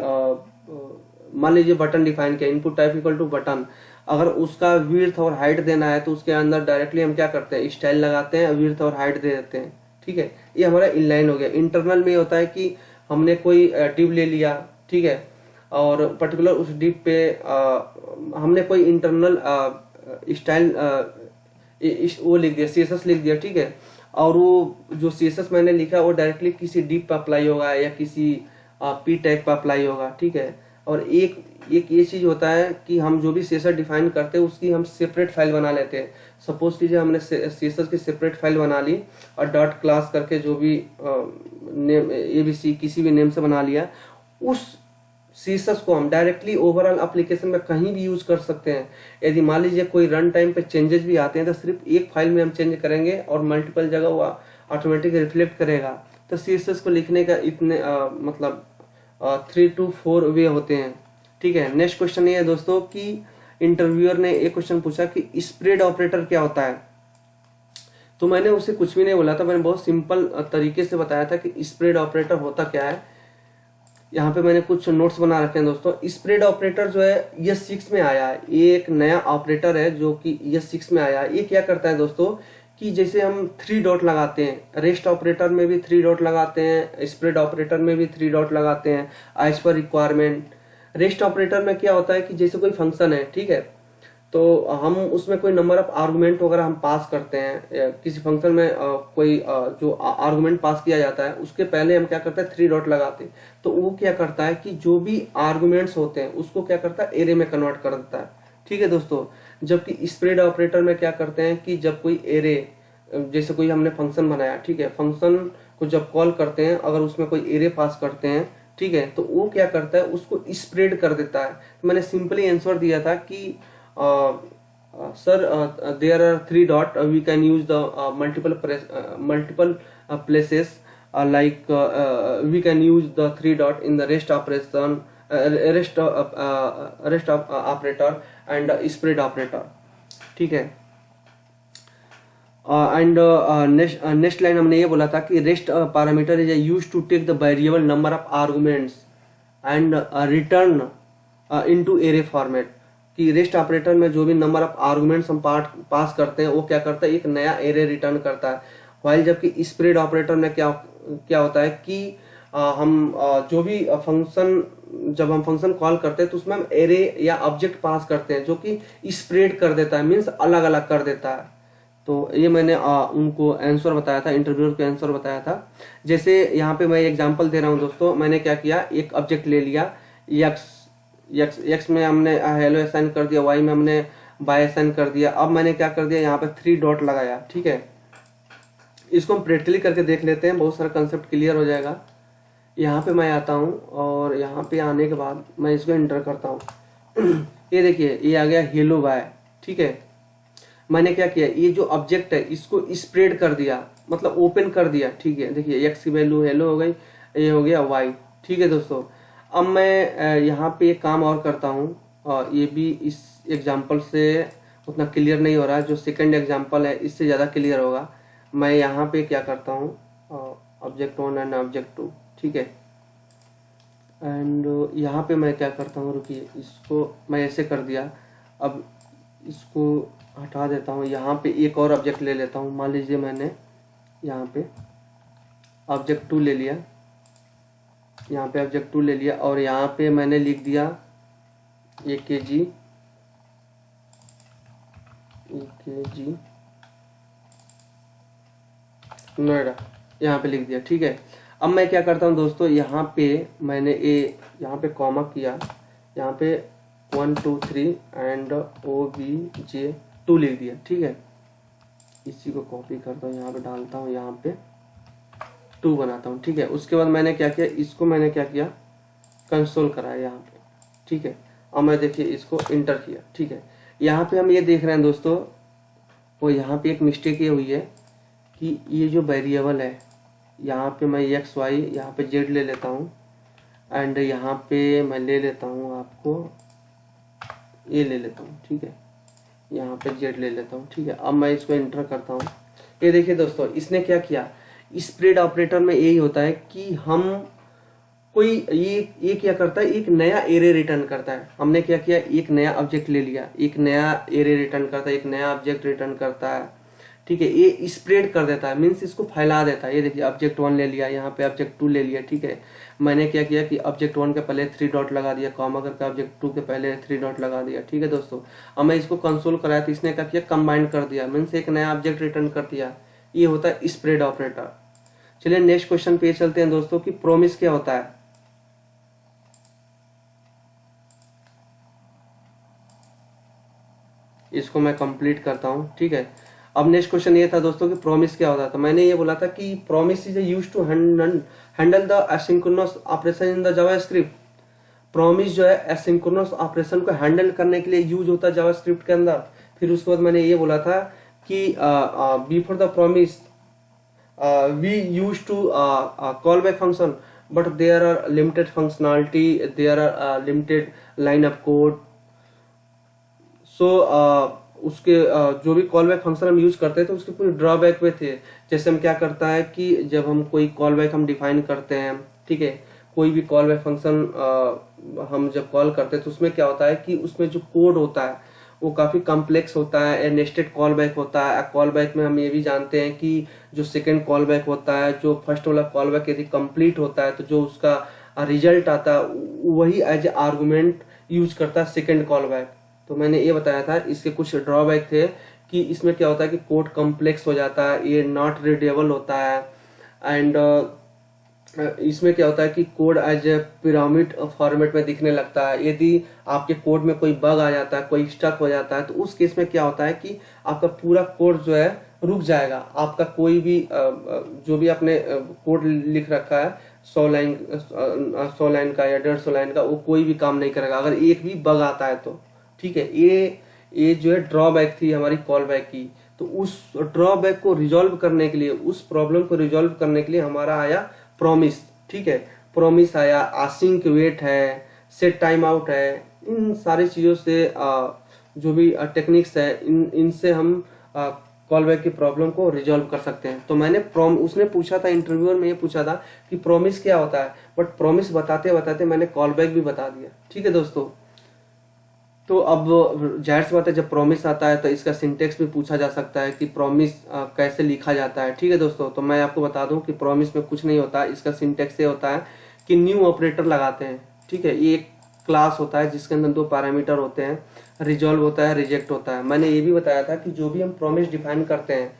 मान लीजिए बटन डिफाइन किया, input type equal to button, अगर उसका विड्थ और हाइट देना है तो उसके अंदर डायरेक्टली हम क्या करते हैं, स्टाइल लगाते हैं, विड्थ और हाइट दे देते हैं। ठीक है, ये हमारा इनलाइन हो गया। इंटरनल में होता है कि हमने कोई डिव ले लिया, ठीक है, और पर्टिकुलर उस डिव पे हमने कोई इंटरनल स्टाइल वो लिख दिया, सीएसएस लिख दिया। ठीक है, और वो जो सीएसएस मैंने लिखा वो डायरेक्टली किसी डिव पे अप्लाई होगा या किसी पी टैग पे अप्लाई होगा। ठीक है, और एक ये चीज होता है कि हम जो भी सीएसएस डिफाइन करते हैं उसकी हम सेपरेट फाइल बना लेते हैं। सपोज कीजिए हमने सीएसएस की सेपरेट फाइल बना ली और डॉट क्लास करके जो भी नेम एबीसी किसी भी नेम से बना लिया, उस सीएसएस को हम डायरेक्टली ओवरऑल एप्लीकेशन में कहीं भी यूज कर सकते हैं। यदि मान लीजिए कोई रन टाइम पे चेंजेस भी आते हैं तो सिर्फ एक फाइल में हम चेंज करेंगे और मल्टीपल जगह वो ऑटोमेटिक रिफ्लेक्ट करेगा। तो सीएसएस को लिखने का इतने मतलब 3 to 4 वे होते हैं। ठीक है, नेक्स्ट क्वेश्चन ये है दोस्तों कि इंटरव्यूअर ने एक क्वेश्चन पूछा कि स्प्रेड ऑपरेटर क्या होता है। तो मैंने उसे कुछ भी नहीं बोला था, मैंने बहुत सिंपल तरीके से बताया था कि स्प्रेड ऑपरेटर होता क्या है। यहाँ पे मैंने कुछ नोट्स बना रखे हैं दोस्तों। स्प्रेड ऑपरेटर जो है ये 6 में आया है, ये एक नया ऑपरेटर है जो कि ये 6 में आया है। ये क्या करता है दोस्तों कि जैसे हम 3 डॉट लगाते हैं, रेस्ट ऑपरेटर में भी 3 डॉट लगाते हैं, स्प्रेड ऑपरेटर में भी 3 डॉट लगाते हैं as per requirement. Rest operator में क्या होता है कि जैसे कोई फंक्शन है, ठीक है, तो हम उसमें कोई नंबर ऑफ आर्गुमेंट वगैरह हम पास करते हैं, किसी फंक्शन में कोई जो आर्गुमेंट पास किया जाता है उसके पहले हम क्या करते हैं 3 डॉट लगाते हैं। तो वो क्या करता है कि जो भी आर्गुमेंट्स होते हैं उसको क्या करता है एरे में कन्वर्ट कर देता है। ठीक है दोस्तों, जबकि स्प्रेड ऑपरेटर में क्या करते हैं कि जब कोई एरे, जैसे कोई हमने फंक्शन बनाया, ठीक है, फंक्शन को जब कॉल करते हैं अगर उसमें कोई एरे पास करते हैं, ठीक है, तो वो क्या करता है उसको स्प्रेड कर देता है। तो मैंने सिंपली आंसर दिया था कि sir there are 3 dot, we can use the multiple places like we can use the 3 dot in the rest operation, rest operator and spread operator. ठीक है, एंड नेक्स्ट लाइन हमने ये बोला था कि rest parameter is used to take the variable number of arguments and return into array format. कि रेस्ट ऑपरेटर में जो भी नंबर ऑफ आर्गुमेंट्स हम पास करते हैं वो क्या करता है एक नया एरे रिटर्न करता है। वाइल जबकि स्प्रेड ऑपरेटर में क्या होता है कि हम जो भी फंक्शन, जब हम फंक्शन कॉल करते हैं तो उसमें हम एरे या ऑब्जेक्ट पास करते हैं जो कि स्प्रेड कर देता है, मीन्स अलग अलग कर देता है। तो ये मैंने उनको आंसर बताया था, इंटरव्यूअर को आंसर बताया था। जैसे यहाँ पे मैं एग्जांपल दे रहा हूँ दोस्तों, मैंने क्या किया, एक ऑब्जेक्ट ले लिया एक्स में हमने हेलो असाइन कर दिया, वाई में हमने बाय असाइन कर दिया। अब मैंने क्या कर दिया, यहाँ पे 3 डॉट लगाया। ठीक है, इसको हम प्रैक्टिकली करके देख लेते हैं, बहुत सारा कंसेप्ट क्लियर हो जाएगा। यहाँ पे मैं आता हूँ और यहाँ पे आने के बाद मैं इसको एंटर करता हूँ। ये देखिए ये आ गया हेलो बाय। ठीक है, मैंने क्या किया, ये जो ऑब्जेक्ट है इसको स्प्रेड कर दिया, मतलब ओपन कर दिया। ठीक है, देखिए एक्स की वैल्यू हेलो हो गई, ये हो गया वाई। ठीक है दोस्तों, अब मैं यहाँ पे एक काम और करता हूँ, और ये भी इस एग्जाम्पल से उतना क्लियर नहीं हो रहा है, जो सेकंड एग्जाम्पल है इससे ज़्यादा क्लियर होगा। मैं यहाँ पे क्या करता हूँ, ऑब्जेक्ट 1 एंड ऑब्जेक्ट 2। ठीक है, एंड यहाँ पे मैं क्या करता हूँ, रुकिए, इसको मैं ऐसे कर दिया। अब इसको हटा देता हूँ। यहाँ पे एक और ऑब्जेक्ट ले लेता हूँ। मान लीजिए मैंने यहाँ पे ऑब्जेक्ट 2 ले लिया, यहाँ पे ऑब्जेक्ट 2 ले लिया और यहाँ पे मैंने लिख दिया AKG नोएडा, यहाँ पे लिख दिया। ठीक है, अब मैं क्या करता हूँ दोस्तों, यहाँ पे मैंने यहाँ पे कॉमा किया, यहाँ पे 1 2 3 एंड OBJ2 लिख दिया। ठीक है, इसी को कॉपी करता हूँ, यहाँ पे डालता हूँ, यहाँ पे 2 बनाता हूँ। ठीक है, उसके बाद मैंने क्या किया, इसको मैंने क्या किया, कंसोल कराया यहाँ पे। ठीक है, अब मैं देखिए इसको इंटर किया। ठीक है, यहाँ पे हम ये देख रहे हैं दोस्तों, वो यहाँ पे एक मिस्टेक ये हुई है कि ये जो वेरिएबल है, यहाँ पे मैं XY यहाँ पे Z ले लेता हूँ एंड यहाँ पे मैं ले लेता हूँ, आपको ये ले लेता हूँ। ठीक है, यहाँ पे Z ले लेता हूँ। ठीक है, अब मैं इसको इंटर करता हूँ। ये देखिए दोस्तों, इसने क्या किया, स्प्रेड ऑपरेटर में यही होता है कि हम कोई ये क्या करता है, एक नया एरे रिटर्न करता है। हमने क्या किया, एक नया ऑब्जेक्ट ले लिया, एक नया एरे रिटर्न करता है, एक नया ऑब्जेक्ट रिटर्न करता है। ठीक है, ये स्प्रेड कर देता है, मीन्स इसको फैला देता है। ये देखिए ऑब्जेक्ट 1 ले लिया, यहाँ पे ऑब्जेक्ट 2 ले लिया। ठीक है, मैंने क्या किया कि ऑब्जेक्ट 1 के पहले 3 डॉट लगा दिया, कॉमा करके ऑब्जेक्ट 2 के पहले 3 डॉट लगा दिया। ठीक है दोस्तों, अब मैं इसको कंसोल कराया तो इसने क्या किया, कंबाइन कर दिया, मीन्स एक नया ऑब्जेक्ट रिटर्न कर दिया। ये होता है स्प्रेड ऑपरेटर। चलिए नेक्स्ट क्वेश्चन पे चलते हैं दोस्तों कि प्रोमिस क्या होता है। इसको मैं कंप्लीट करता हूँ। ठीक है, अब नेक्स्ट क्वेश्चन ये था दोस्तों कि प्रॉमिस क्या होता है। तो मैंने ये बोला था कि promise is used to handle the asynchronous operation in the JavaScript. Promise जो है एसिंक्रोनस ऑपरेशन को हैंडल करने के लिए यूज होता है जावास्क्रिप्ट के अंदर। फिर उसके बाद मैंने ये बोला था कि before the promise we use to call back function but there are limited functionality, there are limited line of code. So उसके जो भी कॉल बैक फंक्शन हम यूज करते थे तो उसके पूरे ड्रॉबैक पे थे। जैसे हम क्या करता है कि जब हम कोई कॉल बैक हम डिफाइन करते हैं, ठीक है, कोई भी कॉल बैक फंक्शन हम जब कॉल करते हैं तो उसमें क्या होता है कि उसमें जो कोड होता है वो काफी कॉम्प्लेक्स होता है, नेस्टेड कॉल बैक होता है। कॉल बैक में हम ये भी जानते हैं कि जो सेकेंड कॉल बैक होता है, जो फर्स्ट वाला कॉल बैक यदि कंप्लीट होता है तो जो उसका रिजल्ट आता है वही एज ए आर्गुमेंट यूज करता है सेकेंड कॉल बैक। तो मैंने ये बताया था इसके कुछ ड्रॉबैक थे कि इसमें क्या होता है कि कोड कॉम्प्लेक्स हो जाता है, ये नॉट रीडेबल होता है एंड इसमें क्या होता है कि code as a pyramid format में दिखने लगता है। यदि आपके कोड में कोई बग आ जाता है, कोई स्टक हो जाता है तो उस केस में क्या होता है कि आपका पूरा कोड जो है रुक जाएगा। आपका कोई भी जो भी आपने कोड लिख रखा है 100 लाइन का या 150 लाइन का, वो कोई भी काम नहीं करेगा अगर एक भी बग आता है तो। ठीक है, ये जो है ड्रॉबैक थी हमारी कॉल बैक की। तो उस ड्रॉबैक को रिजॉल्व करने के लिए, उस प्रॉब्लम को रिजॉल्व करने के लिए हमारा आया प्रॉमिस। ठीक है, प्रॉमिस आया, आसिंक वेट है, सेट टाइम आउट है। इन सारी चीजों से जो भी टेक्निक्स है इनसे हम कॉल बैक की प्रॉब्लम को रिजॉल्व कर सकते हैं। तो मैंने उसने पूछा था इंटरव्यूअर में, ये पूछा था कि प्रॉमिस क्या होता है, बट प्रॉमिस बताते बताते मैंने कॉल बैक भी बता दिया। ठीक है दोस्तों, तो अब जाहिर सी बात है जब प्रॉमिस आता है तो इसका सिंटेक्स भी पूछा जा सकता है कि प्रॉमिस कैसे लिखा जाता है। ठीक है दोस्तों, तो मैं आपको बता दूं कि प्रॉमिस में कुछ नहीं होता, इसका सिंटेक्स ये होता है कि न्यू ऑपरेटर लगाते हैं। ठीक है, ये एक क्लास होता है जिसके अंदर 2 पैरामीटर होते हैं, रिजॉल्व होता है, रिजेक्ट होता है। मैंने ये भी बताया था कि जो भी हम प्रॉमिस डिफाइन करते हैं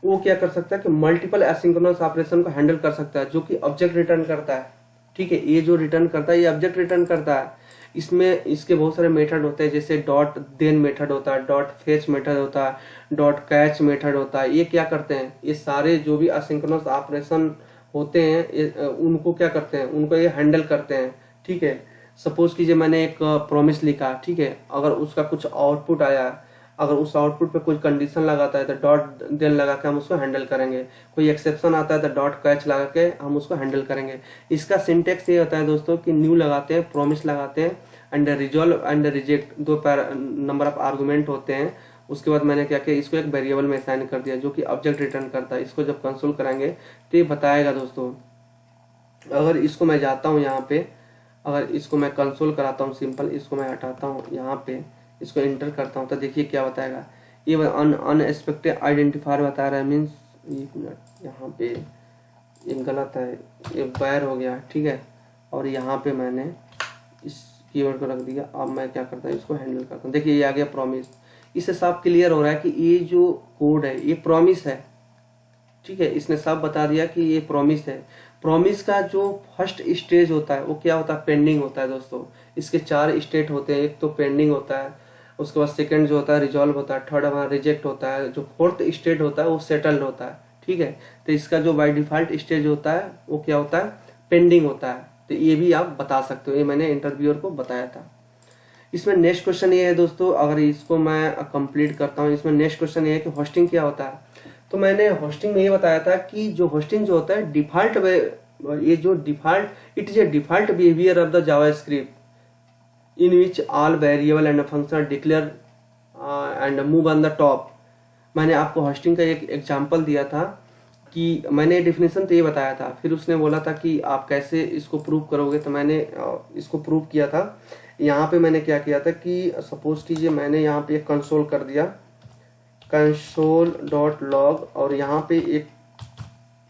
वो क्या कर सकता है कि मल्टीपल एसिंक्रोनस ऑपरेशन को हैंडल कर सकता है, जो कि ऑब्जेक्ट रिटर्न करता है। ठीक है, ये जो रिटर्न करता है ये ऑब्जेक्ट रिटर्न करता है। इसमें इसके बहुत सारे मेथड होते हैं, जैसे डॉट देन मेथड होता है, डॉट फेच मेथड होता है, डॉट कैच मेथड होता है। ये क्या करते हैं, ये सारे जो भी असिंक्रोनस ऑपरेशन होते हैं उनको क्या करते हैं, उनको ये हैंडल करते हैं। ठीक है, सपोज कीजिए मैंने एक प्रॉमिस लिखा, ठीक है, अगर उसका कुछ आउटपुट आया, अगर उस आउटपुट पे कोई कंडीशन लगाता है तो डॉट देन लगा के हम उसको हैंडल करेंगे। कोई एक्सेप्शन आता है तो डॉट कैच लगा के हम उसको हैंडल करेंगे। इसका सिंटेक्स ये होता है दोस्तों कि न्यू लगाते हैं, प्रॉमिस लगाते हैं and resolve and reject, 2 number of argument होते हैं। उसके बाद मैंने क्या किया, इसको एक वेरिएबल में असाइन कर दिया जो कि ऑब्जेक्ट रिटर्न करता है। इसको जब कंसोल कराएंगे तो ये बताएगा दोस्तों। अगर इसको मैं जाता हूँ यहाँ पे, अगर इसको मैं कंसोल कराता हूँ सिंपल, इसको मैं हटाता हूँ यहाँ पे, इसको इंटर करता हूँ तो देखिए क्या बताएगा, ये अनएक्सपेक्टेड आइडेंटिफायर बता रहा है, मीन्स एक मिनट यहाँ पे ये गलत है, ये वायर हो गया, ठीक है। और यहाँ पे मैंने इस कीवर्ड को रख दिया। अब मैं क्या करता हूँ, इसको हैंडल करता हूँ। देखिए ये आ गया प्रॉमिस। इससे साफ क्लियर हो रहा है कि ये जो कोड है ये प्रॉमिस है, ठीक है। इसने साफ बता दिया कि ये प्रॉमिस है। प्रॉमिस का जो फर्स्ट स्टेज होता है वो क्या होता है, पेंडिंग होता है दोस्तों। इसके 4 स्टेट होते हैं, एक तो पेंडिंग होता है, उसके बाद सेकंड जो होता है रिजॉल्व होता है, थर्ड हमारा रिजेक्ट होता है, जो फोर्थ स्टेट होता है वो सेटल्ड होता है, ठीक है। तो इसका जो बाय डिफॉल्ट स्टेज होता है वो क्या होता है, पेंडिंग होता है। तो ये भी आप बता सकते हो, ये मैंने इंटरव्यूअर को बताया था। इसमें नेक्स्ट क्वेश्चन ये है दोस्तों, अगर इसको मैं कंप्लीट करता हूँ, इसमें नेक्स्ट क्वेश्चन ये है कि होस्टिंग क्या होता है। तो मैंने होस्टिंग में ये बताया था कि जो होस्टिंग जो होता है डिफॉल्ट, ये जो default, it is a default behaviour of the JavaScript in which all variable and function declare and move on the top. मैंने आपको होस्टिंग का एक एग्जांपल दिया था कि मैंने डेफिनेशन तो ये बताया था, फिर उसने बोला था कि आप कैसे इसको प्रूव करोगे। तो मैंने इसको प्रूव किया था। यहाँ पे मैंने क्या किया था कि सपोज कीजिए मैंने यहाँ पे एक कंसोल कर दिया, console.log, और यहाँ पे एक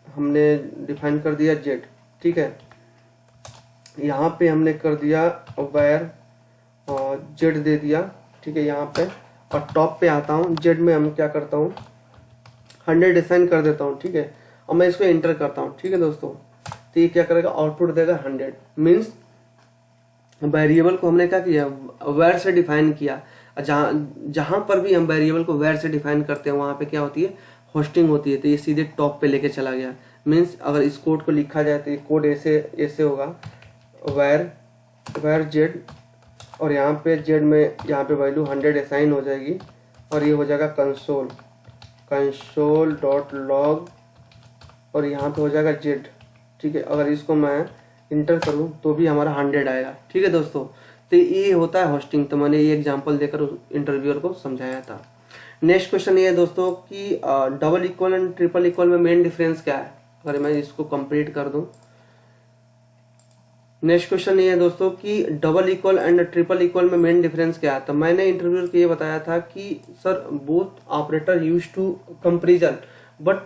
हमने डिफाइन कर दिया जेड, ठीक है। यहाँ पे हमने कर दिया वेयर जेड दे दिया, ठीक है यहाँ पे। और टॉप पे आता हूँ, जेड में हम क्या करता हूँ 100 डिफाइन कर देता हूँ, ठीक है। और मैं इसको एंटर करता हूँ, ठीक है दोस्तों। तो ये क्या करेगा, आउटपुट देगा 100। मीन्स वेरिएबल को हमने क्या किया, वेयर से डिफाइन किया। जहां पर भी हम वेरिएबल को वेयर से डिफाइन करते हैं वहां पे क्या होती है, होस्टिंग होती है। तो ये सीधे टॉप पे लेके चला गया। मीन्स अगर इस कोड को लिखा जाए तो ये कोड ऐसे होगा, वेयर जेड, और यहाँ पे जेड में यहाँ पे वैल्यू 100 असाइन हो जाएगी, और ये हो जाएगा console.log, और यहाँ पे हो जाएगा जेड, ठीक है। अगर इसको मैं इंटर करूँ तो भी हमारा 100 आएगा, ठीक है दोस्तों। तो ये होता है होस्टिंग। तो मैंने ये एग्जांपल देकर इंटरव्यूअर को समझाया था। नेक्स्ट क्वेश्चन ये है दोस्तों कि double equal and triple equal में मेन डिफरेंस क्या है। अगर मैं इसको कंप्लीट कर दूं, नेक्स्ट क्वेश्चन ये है दोस्तों कि double equal and triple equal में मेन डिफरेंस क्या है। तो मैंने इंटरव्यूअर को ये बताया था कि sir both operator use to comparison, but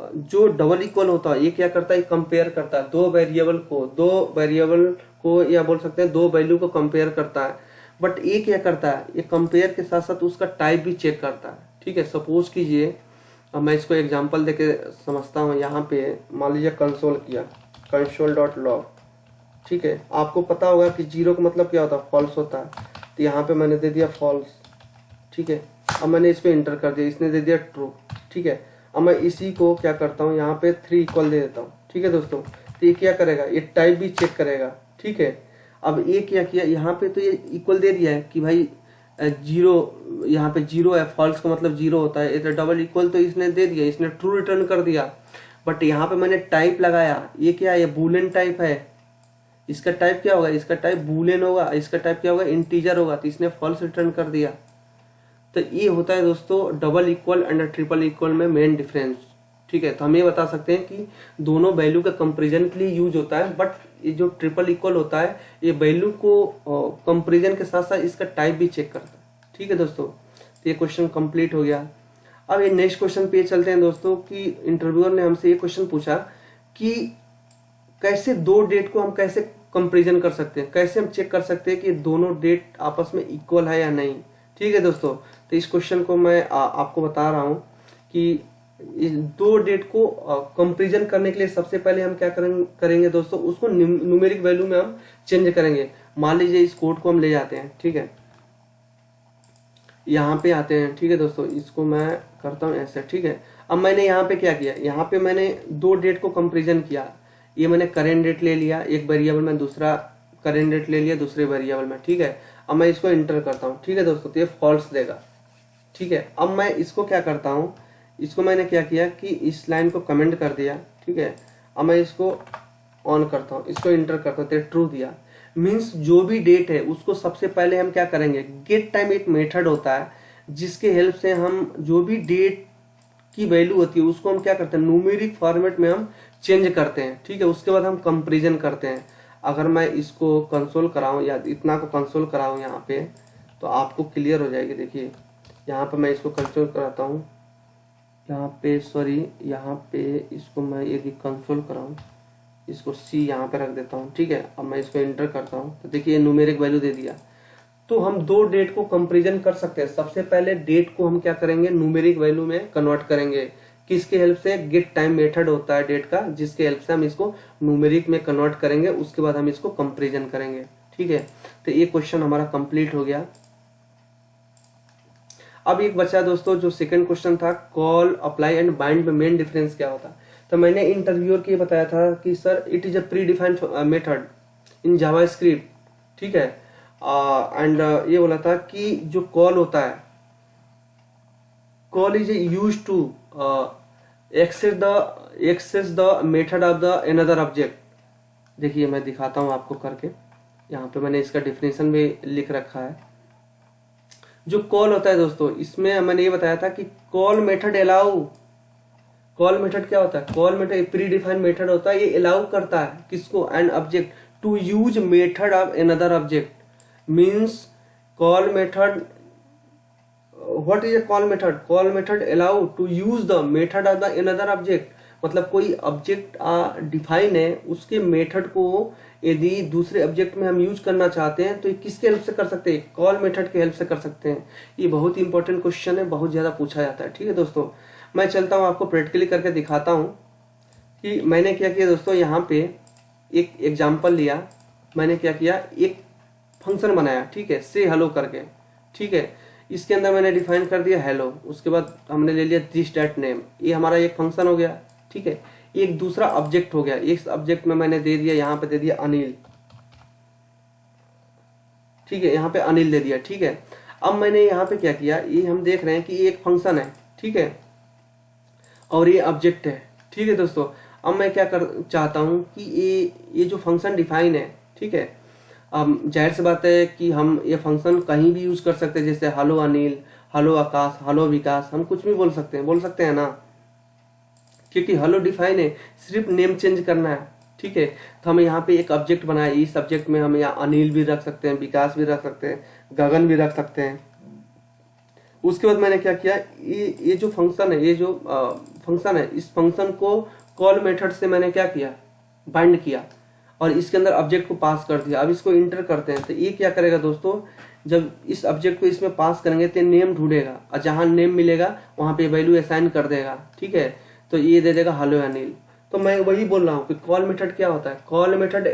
जो डबल इक्वल होता है ये क्या करता है, कंपेयर करता है दो वेरिएबल को या बोल सकते हैं 2 वैल्यू को कंपेयर करता है। बट ये क्या करता है, ये कंपेयर के साथ साथ उसका टाइप भी चेक करता है, ठीक है। सपोज कीजिए, अब मैं इसको एग्जांपल देके समझता हूँ। यहाँ पे मान लीजिए कंसोल किया, console.log, ठीक है। आपको पता होगा कि 0 का मतलब क्या होता है, फॉल्स होता है। तो यहाँ पे मैंने दे दिया फॉल्स, ठीक है। अब मैंने इस पे इंटर कर दिया, इसने दे दिया ट्रू, ठीक है। अब मैं इसी को क्या करता हूँ, यहाँ पे 3 इक्वल दे देता हूँ, ठीक है दोस्तों। तो ये क्या करेगा, ये टाइप भी चेक करेगा, ठीक है। अब ये क्या किया, यहाँ पे तो ये इक्वल दे दिया है कि भाई 0, यहाँ पे 0 है, फॉल्स का मतलब 0 होता है। तो डबल इक्वल तो इसने दे दिया, इसने ट्रू रिटर्न कर दिया। बट यहाँ पे मैंने टाइप लगाया, ये क्या है, ये बूलियन टाइप है। इसका टाइप क्या होगा, इसका टाइप बूलियन होगा, इसका टाइप क्या होगा, इंटीजर होगा। तो इसने फॉल्स रिटर्न कर दिया। तो ये होता है दोस्तों double equal and triple equal में मेन डिफरेंस, ठीक है। तो हम ये बता सकते हैं कि दोनों वैल्यू का कंपैरिजन के लिए यूज होता है। बट ये जो ट्रिपल इक्वल होता है ये वैल्यू को कंपैरिजन के साथ साथ इसका टाइप भी चेक करता है, ठीक है दोस्तों। तो ये क्वेश्चन कंप्लीट हो गया। अब ये नेक्स्ट क्वेश्चन पे चलते हैं दोस्तों कि इंटरव्यूअर ने हमसे ये क्वेश्चन पूछा कि कैसे 2 डेट को हम कैसे कंपैरिजन कर सकते हैं, कैसे हम चेक कर सकते हैं कि दोनों डेट आपस में इक्वल है या नहीं, ठीक है दोस्तों। तो इस क्वेश्चन को मैं आपको बता रहा हूं कि इस 2 डेट को कंपैरिजन करने के लिए सबसे पहले हम क्या करेंगे दोस्तों, उसको न्यूमेरिक वैल्यू में हम चेंज करेंगे। मान लीजिए इस कोड को हम ले जाते हैं, ठीक है, यहाँ पे आते हैं, ठीक है दोस्तों। इसको मैं करता हूँ ऐसे, ठीक है। अब मैंने यहाँ पे क्या किया, यहाँ पे मैंने 2 डेट को कंपैरिजन किया। ये मैंने करेंट डेट ले लिया एक वेरिएबल में, दूसरा करेंट डेट ले लिया दूसरे वेरिएबल में, ठीक है। अब मैं इसको इंटर करता हूँ, ठीक है दोस्तों। तो ये फॉल्स देगा, ठीक है। अब मैं इसको क्या करता हूँ, इसको मैंने क्या किया कि इस लाइन को कमेंट कर दिया, ठीक है। अब मैं इसको ऑन करता हूँ, इसको इंटर करता हूँ, तो ट्रू दिया। मीन्स जो भी डेट है उसको सबसे पहले हम क्या करेंगे, गेट टाइम एक मेथड होता है जिसके हेल्प से हम जो भी डेट की वैल्यू होती है उसको हम क्या करते हैं, न्यूमेरिक फॉर्मेट में हम चेंज करते हैं, ठीक है। उसके बाद हम कंपैरिजन करते हैं। अगर मैं इसको कंसोल कराऊं या इतना को कंसोल कराऊं यहाँ पे, तो आपको क्लियर हो जाएगी। देखिए यहाँ पे मैं इसको कंसोल कराता हूँ, यहाँ पे सॉरी, यहाँ पे इसको मैं यदि कंसोल कराऊँ, इसको सी यहाँ पे रख देता हूँ, ठीक है। अब मैं इसको एंटर करता हूँ तो देखिए न्यूमेरिक वैल्यू दे दिया। तो हम दो डेट को कंपैरिजन कर सकते हैं। सबसे पहले डेट को हम क्या करेंगे, न्यूमेरिक वैल्यू में कन्वर्ट करेंगे। किसके हेल्प से, गेट टाइम मेथड होता है डेट का, जिसके हेल्प से हम इसको न्यूमेरिक में कन्वर्ट करेंगे। उसके बाद हम इसको कंपैरिजन करेंगे, ठीक है। तो ये क्वेश्चन हमारा कंप्लीट हो गया। अब एक बचा दोस्तों जो सेकंड क्वेश्चन था, कॉल अप्लाई एंड बाइंड में मेन डिफरेंस क्या होता है। तो मैंने इंटरव्यूअर के बताया था कि sir it is a pre defined method in JavaScript, ठीक है। एंड ये बोला था कि जो कॉल होता है, call is use to access the method of the another object. देखिए मैं दिखाता हूं आपको करके, यहाँ पे मैंने इसका डिफिनेशन भी लिख रखा है। जो कॉल होता है दोस्तों, इसमें मैंने ये बताया था कि call method allow, call method क्या होता है, call method pre defined method होता है। ये अलाउ करता है किसको, an object to use method of another object. Means call method, what is a call method, call method allow to use the method of the another object. मतलब कोई ऑब्जेक्ट डिफाइन है, उसके मेथड को यदि दूसरे ऑब्जेक्ट में हम यूज करना चाहते हैं तो ये किसके हेल्प से कर सकते हैं, कॉल मेथड के हेल्प से कर सकते हैं। ये बहुत इंपॉर्टेंट क्वेश्चन है, बहुत ज्यादा पूछा जाता है, ठीक है दोस्तों। मैं चलता हूँ आपको प्रैक्टिकली करके दिखाता हूँ कि मैंने क्या किया दोस्तों। यहाँ पे एक एग्जाम्पल लिया, मैंने क्या किया, एक फंक्शन बनाया, ठीक है, से हेलो करके, ठीक है। इसके अंदर मैंने डिफाइन कर दिया हेलो, उसके बाद हमने ले लिया दिस डैट नेम, ये हमारा एक फंक्शन हो गया, ठीक है। एक दूसरा ऑब्जेक्ट हो गया, इस ऑब्जेक्ट में मैंने दे दिया, यहाँ पे दे दिया अनिल, ठीक है, यहाँ पे अनिल दे दिया, ठीक है। अब मैंने यहाँ पे क्या किया, ये हम देख रहे हैं कि ये एक फंक्शन है, ठीक है, और ये ऑब्जेक्ट है, ठीक है दोस्तों। अब मैं क्या कर चाहता हूँ कि ये जो फंक्शन डिफाइन है, ठीक है, अब जाहिर सी बात है कि हम ये फंक्शन कहीं भी यूज कर सकते हैं, जैसे हेलो अनिल, हेलो आकाश, हेलो विकास, हम कुछ भी बोल सकते हैं ना, क्योंकि हेलो डिफाइन है, सिर्फ नेम चेंज करना है, ठीक है। तो हम यहाँ पे एक ऑब्जेक्ट बनाया, इस ऑब्जेक्ट में हम यहाँ अनिल भी रख सकते हैं, विकास भी रख सकते हैं, गगन भी रख सकते हैं। उसके बाद मैंने क्या किया, ये जो फंक्शन है, ये जो फंक्शन है, इस फंक्शन को कॉल मेथड से मैंने क्या किया, बाइंड किया, और इसके अंदर ऑब्जेक्ट को पास कर दिया। अब इसको इंटर करते हैं तो ये क्या करेगा दोस्तों, जब इस ऑब्जेक्ट को इसमें पास करेंगे तो नेम ढूंढेगा, और जहां नेम मिलेगा वहां पे वैल्यू असाइन कर देगा, ठीक है। तो ये दे देगा हेलो अनिल। तो मैं वही बोल रहा हूँ कि कॉल मेथड क्या होता है, call method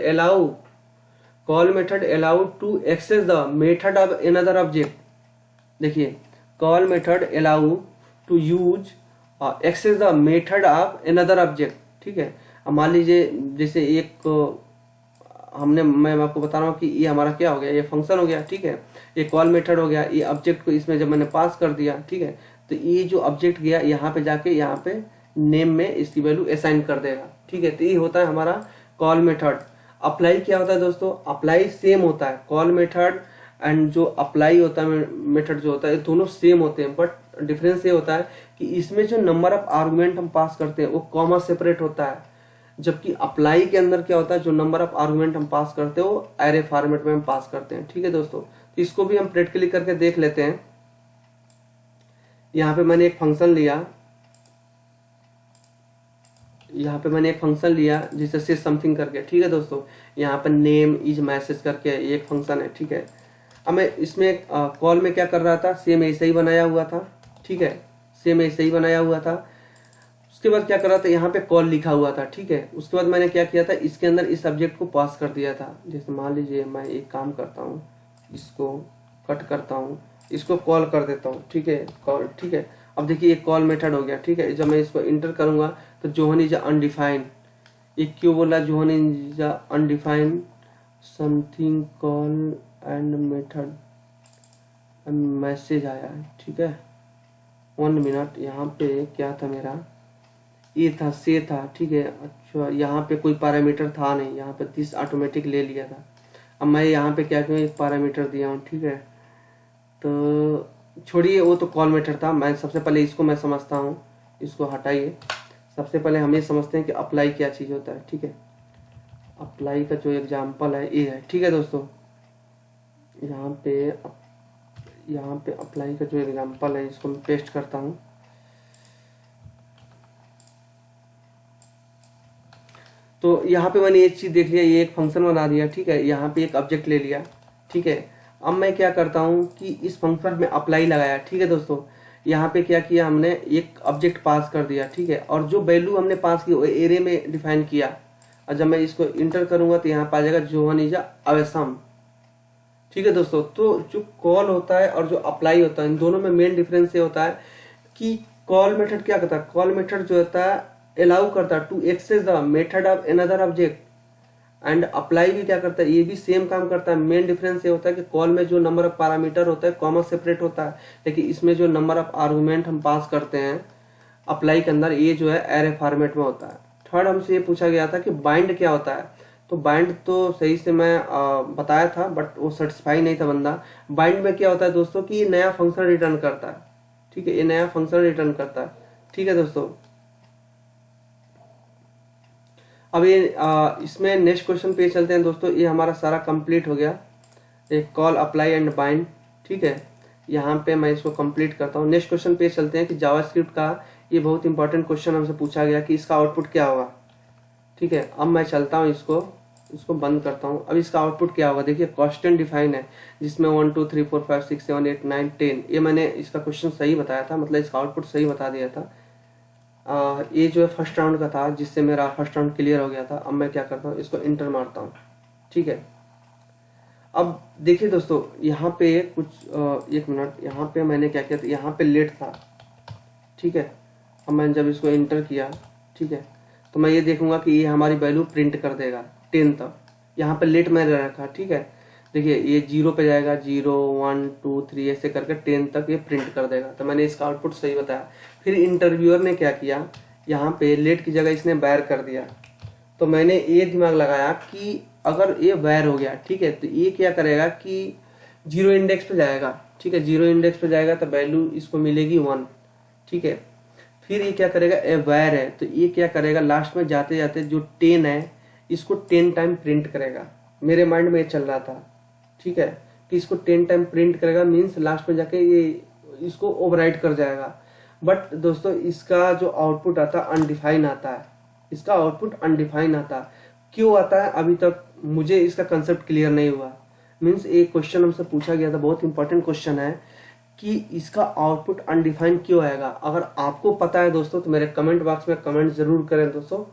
allow to access the method of another object. देखिए call method allow to use access the method of another object, ठीक है। अब मान लीजिए जैसे एक मैं आपको बता रहा हूँ कि ये हमारा क्या हो गया, ये फंक्शन हो गया, ठीक है, ये कॉल मेथड हो गया। ये ऑब्जेक्ट को इसमें जब मैंने पास कर दिया, ठीक है, तो ये जो ऑब्जेक्ट गया यहाँ पे जाके यहाँ पे नेम में इसकी वैल्यू असाइन कर देगा, ठीक है। तो ये होता है हमारा कॉल मेथड। अप्लाई क्या होता है दोस्तों, अप्लाई सेम होता है, कॉल मेथड एंड जो अप्लाई होता है मेथड जो होता है, दोनों सेम होते हैं, बट डिफरेंस ये होता है कि इसमें जो नंबर ऑफ आर्गुमेंट हम पास करते हैं वो कॉमा सेपरेट होता है, जबकि अप्लाई के अंदर क्या होता है, जो नंबर ऑफ आर्गुमेंट हम पास करते हैं वो एरे फॉर्मेट में हम पास करते हैं, ठीक है दोस्तों। तो इसको भी हम प्रैक्टिकली करके देख लेते हैं। यहाँ पे मैंने एक फंक्शन लिया, जिसे से समथिंग करके, ठीक है दोस्तों। यहाँ पे नेम इज मैसेज करके एक फंक्शन है, ठीक है। अब मैं इसमें कॉल में क्या कर रहा था, सेम ऐसे ही बनाया हुआ था, ठीक है, सेम ऐसे ही बनाया हुआ था। उसके बाद क्या कर रहा था, यहाँ पे कॉल लिखा हुआ था, ठीक है। उसके बाद मैंने क्या किया था, इसके अंदर इस सब्जेक्ट को पास कर दिया था। जैसे मान लीजिए मैं एक काम करता हूँ, इसको कट करता हूँ, इसको कॉल कर देता हूँ, ठीक है, कॉल, ठीक है। अब देखिए ये कॉल मेथड हो गया, ठीक है। जब मैं इसको इंटर करूंगा तो जोहन इज अनडिफाइंड, ये क्यों बोला, Johan is undefined something call and method, message आया है, ठीक है। 1 मिनट, यहाँ पे क्या था मेरा, ये था से था, ठीक है। अच्छा यहाँ पे कोई पैरामीटर था नहीं, यहाँ पे 30 ऑटोमेटिक ले लिया था। अब मैं यहाँ पे क्या किया, एक पैरामीटर दिया हूँ, ठीक है। तो छोड़िए, वो तो कॉल मेथड था। मैं सबसे पहले इसको मैं समझता हूँ, इसको हटाइए। सबसे पहले हम ये समझते हैं कि अप्लाई क्या चीज़ होता है, ठीक है। अप्लाई का जो एग्जाम्पल है ये है, ठीक है दोस्तों। यहाँ पे यहाँ पे अप्लाई का जो एग्जांपल है इसको मैं पेस्ट करता हूँ। तो यहाँ पे मैंने एक चीज़ देख लिया, ये एक फंक्शन बना दिया, ठीक है, यहाँ पे एक ऑब्जेक्ट ले लिया, ठीक है। अब मैं क्या करता हूँ कि इस फंक्शन में अप्लाई लगाया, ठीक है दोस्तों। यहाँ पे क्या किया, हमने एक ऑब्जेक्ट पास कर दिया, ठीक है, और जो वैल्यू हमने पास की वो एरे में डिफाइन किया, और जब मैं इसको इंटर करूंगा तो यहाँ पे आ जाएगा जोवन इज अवेसम, ठीक है दोस्तों। तो जो कॉल होता है और जो अप्लाई होता है, इन दोनों में मेन डिफरेंस ये होता है कि कॉल मेथड क्या करता है, कॉल मेथड जो होता है अलाउ करता है to access the method of another object, and apply भी क्या करता है, ये भी सेम काम करता है। मेन डिफरेंस ये होता है कि कॉल में जो नंबर ऑफ पैरामीटर होता है कॉमा सेपरेट होता है, लेकिन इसमें जो नंबर ऑफ आर्गुमेंट हम पास करते हैं अप्लाई के अंदर, ये जो है एरे फॉर्मेट में होता है। थर्ड हमसे ये पूछा गया था कि बाइंड क्या होता है, तो बाइंड तो सही से मैं बताया था, बट वो सेटिस्फाई नहीं था बंदा। बाइंड में क्या होता है दोस्तों कि नया फंक्शन रिटर्न करता है, ठीक है, ये नया फंक्शन रिटर्न करता है, ठीक है दोस्तों। अब ये इसमें नेक्स्ट क्वेश्चन पे चलते हैं दोस्तों। ये हमारा सारा कंप्लीट हो गया, एक कॉल अप्लाई एंड बाइंड, ठीक है। यहाँ पे मैं इसको कंप्लीट करता हूँ। नेक्स्ट क्वेश्चन पे चलते हैं कि जावास्क्रिप्ट का ये बहुत इंपॉर्टेंट क्वेश्चन हमसे पूछा गया कि इसका आउटपुट क्या होगा, ठीक है। अब मैं चलता हूँ, इसको बंद करता हूँ। अब इसका आउटपुट क्या होगा, देखिए कॉन्स्टेंट डिफाइन है जिसमें 1 2 3 4 5 6 7 8 9 10, ये मैंने इसका क्वेश्चन सही बताया था, मतलब इसका आउटपुट सही बता दिया था। ये जो है फर्स्ट राउंड का था, जिससे मेरा फर्स्ट राउंड क्लियर हो गया था। अब मैं क्या करता हूँ, इसको इंटर मारता हूँ, ठीक है। अब देखिए दोस्तों, यहाँ पे कुछ एक मिनट, यहाँ पे मैंने क्या किया था, यहाँ पे लेट था, ठीक है। अब मैंने जब इसको इंटर किया, ठीक है, तो मैं ये देखूंगा कि ये हमारी वैल्यू प्रिंट कर देगा 10 तक। यहाँ पे लेट मैंने रखा, ठीक है, देखिए ये 0 पे जाएगा, 0 1 2 3 ऐसे करके 10 तक ये प्रिंट कर देगा। तो मैंने इसका आउटपुट सही बताया। फिर इंटरव्यूअर ने क्या किया, यहाँ पे लेट की जगह इसने वैर कर दिया। तो मैंने ये दिमाग लगाया कि अगर ये वैर हो गया, ठीक है, तो ये क्या करेगा कि 0 इंडेक्स पे जाएगा, ठीक है, 0 इंडेक्स पे जाएगा तो वैल्यू इसको मिलेगी 1, ठीक है। फिर ये क्या करेगा, ए वैर है, तो ये क्या करेगा, लास्ट में जाते जाते जो 10 है इसको 10 टाइम प्रिंट करेगा। मेरे माइंड में ये चल रहा था, ठीक है, कि इसको 10 टाइम प्रिंट करेगा, मीन्स लास्ट में जाके ये इसको ओवरराइट कर जाएगा। बट दोस्तों इसका जो आउटपुट आता है अनडिफाइन आता है, इसका आउटपुट अनडिफाइन आता है। क्यों आता है, अभी तक मुझे इसका कंसेप्ट क्लियर नहीं हुआ। मीन्स एक क्वेश्चन हमसे पूछा गया था, बहुत इंपॉर्टेंट क्वेश्चन है कि इसका आउटपुट अनडिफाइन क्यों आएगा। अगर आपको पता है दोस्तों तो मेरे कमेंट बॉक्स में कमेंट जरूर करें दोस्तों,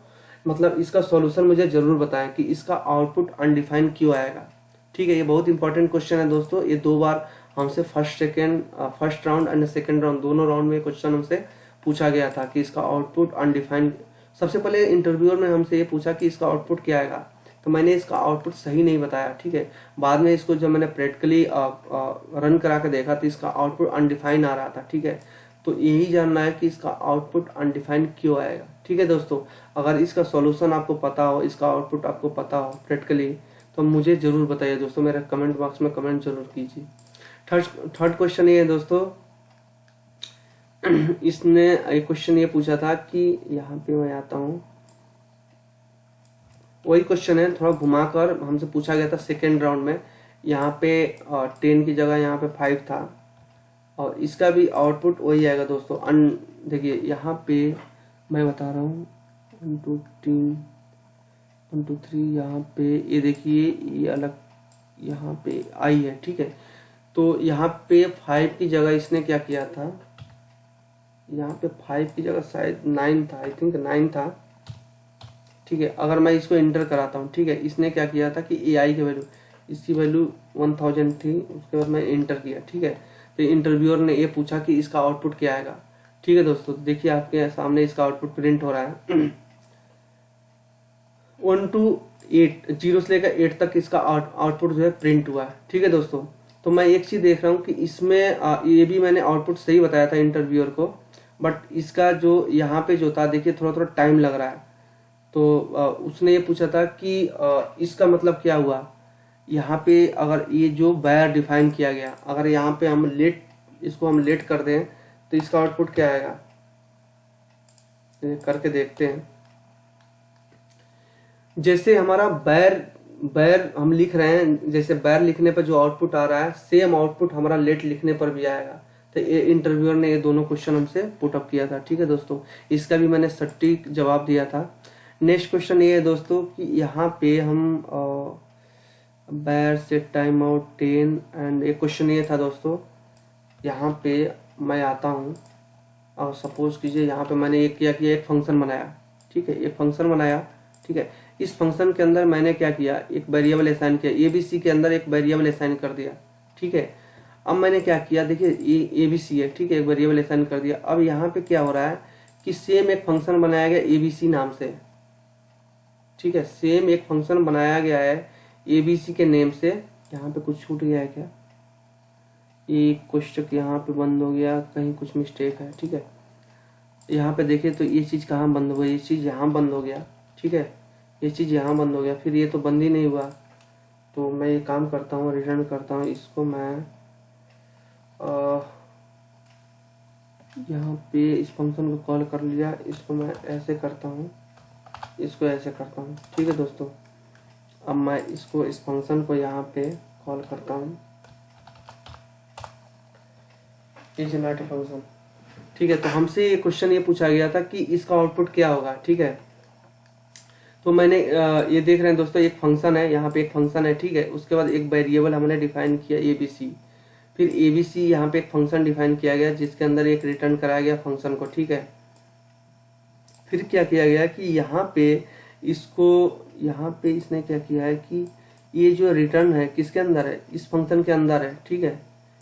मतलब इसका सॉल्यूशन मुझे जरूर बताएं कि इसका आउटपुट अनडिफाइन क्यों आएगा, ठीक है। ये बहुत इंपॉर्टेंट क्वेश्चन है दोस्तों। ये 2 बार हमसे first round and second round दोनों राउंड में क्वेश्चन हमसे पूछा गया था कि इसका आउटपुट अनडिफाइन। सबसे पहले इंटरव्यूअर ने हमसे ये पूछा कि इसका आउटपुट क्या आएगा, तो मैंने इसका आउटपुट सही नहीं बताया, ठीक है। बाद में इसको जब मैंने प्रैक्टिकली रन करा के देखा तो इसका आउटपुट अनडिफाइन आ रहा था, ठीक है। तो यही जानना है कि इसका आउटपुट अनडिफाइन क्यों आएगा, ठीक है दोस्तों। अगर इसका सॉल्यूशन आपको पता हो, इसका आउटपुट आपको पता हो प्रैक्टिकली, तो मुझे जरूर बताइए दोस्तों, मेरे कमेंट बॉक्स में कमेंट जरूर कीजिए। थर्ड क्वेश्चन ये है दोस्तों, इसने एक क्वेश्चन ये पूछा था कि यहाँ पे मैं आता हूँ, वही क्वेश्चन है थोड़ा घुमाकर हमसे पूछा गया था सेकेंड राउंड में। यहाँ पे 10 की जगह यहाँ पे 5 था, और इसका भी आउटपुट वही आएगा दोस्तों। देखिए यहाँ पे मैं बता रहा हूँ 1 2 3 1 2 3, यहाँ पे ये देखिए ये अलग यहाँ पे आई है, ठीक है। तो यहाँ पे 5 की जगह इसने क्या किया था, यहाँ पे 5 की जगह शायद 9 था, आई थिंक 9 था, ठीक है। अगर मैं इसको इंटर कराता हूँ, ठीक है, इसने क्या किया था कि AI की वैल्यू, इसकी वैल्यू 1000 थी, उसके बाद मैं इंटर किया, ठीक है। तो इंटरव्यूअर ने ये पूछा कि इसका आउटपुट क्या आएगा, ठीक है दोस्तों। देखिए आपके सामने इसका आउटपुट प्रिंट हो रहा है 1 to 8, 0 से लेकर 8 तक इसका आउटपुट जो है प्रिंट हुआ है, ठीक है दोस्तों। तो मैं एक चीज देख रहा हूँ कि इसमें ये भी मैंने आउटपुट सही बताया था इंटरव्यूअर को, बट इसका जो यहाँ पे जो था देखिए थोड़ा थोड़ा टाइम लग रहा है। तो उसने ये पूछा था कि इसका मतलब क्या हुआ, यहाँ पे अगर ये जो वायर डिफाइन किया गया, अगर यहाँ पे हम इसको हम लेट कर दें तो इसका आउटपुट क्या आएगा, करके देखते हैं। जैसे हमारा वायर बैर हम लिख रहे हैं, जैसे बैर लिखने पर जो आउटपुट आ रहा है सेम आउटपुट हमारा लेट लिखने पर भी आएगा। तो ये इंटरव्यूअर ने ये दोनों क्वेश्चन हमसे पुट अप किया था। ठीक है दोस्तों, इसका भी मैंने सटीक जवाब दिया था। नेक्स्ट क्वेश्चन ये है दोस्तों कि यहाँ पे हम बैर से टाइम आउट 10 एंड एक क्वेश्चन ये था दोस्तों, यहाँ पे मैं आता हूँ और सपोज कीजिए यहाँ पे मैंने एक किया कि एक फंक्शन बनाया। ठीक है, एक फंक्शन बनाया। ठीक है, इस फंक्शन के अंदर मैंने क्या किया, एक वेरिएबल असाइन किया, एबीसी के अंदर एक वेरिएबल असाइन कर दिया। ठीक है, अब मैंने क्या किया, देखिए ये एबीसी है। ठीक है, एक वेरिएबल असाइन कर दिया। अब यहाँ पे क्या हो रहा है कि सेम एक फंक्शन बनाया गया एबीसी नाम से। ठीक है, सेम एक फंक्शन बनाया गया है एबीसी के नेम से। यहाँ पे कुछ छूट गया है क्या, एक कोष्टक यहाँ पे बंद हो गया, कहीं कुछ मिस्टेक है। ठीक है, यहाँ पे देखिए तो ये चीज कहाँ बंद हो गई, ये चीज यहाँ बंद हो गया। ठीक है, ये चीज यहाँ बंद हो गया, फिर ये तो बंद ही नहीं हुआ। तो मैं ये काम करता हूँ, रिटर्न करता हूँ इसको। मैं यहाँ पे इस फंक्शन को कॉल कर लिया, इसको मैं ऐसे करता हूँ, इसको ऐसे करता हूँ। ठीक है दोस्तों, अब मैं इसको इस फंक्शन को यहाँ पे कॉल करता हूँ, इज नॉट ए फंक्शन। ठीक है, तो हमसे ये क्वेश्चन ये पूछा गया था कि इसका आउटपुट क्या होगा। ठीक है, तो मैंने ये देख रहे हैं दोस्तों, एक फंक्शन है, यहाँ पे एक फंक्शन है। ठीक है, उसके बाद एक वेरिएबल हमने डिफाइन किया एबीसी, फिर एबीसी यहाँ पे एक फंक्शन डिफाइन किया गया जिसके अंदर एक रिटर्न कराया गया फंक्शन को। ठीक है, फिर क्या किया गया कि यहाँ पे इसको, यहाँ पे इसने क्या किया है कि ये जो रिटर्न है किसके अंदर है, इस फंक्शन के अंदर है। ठीक है,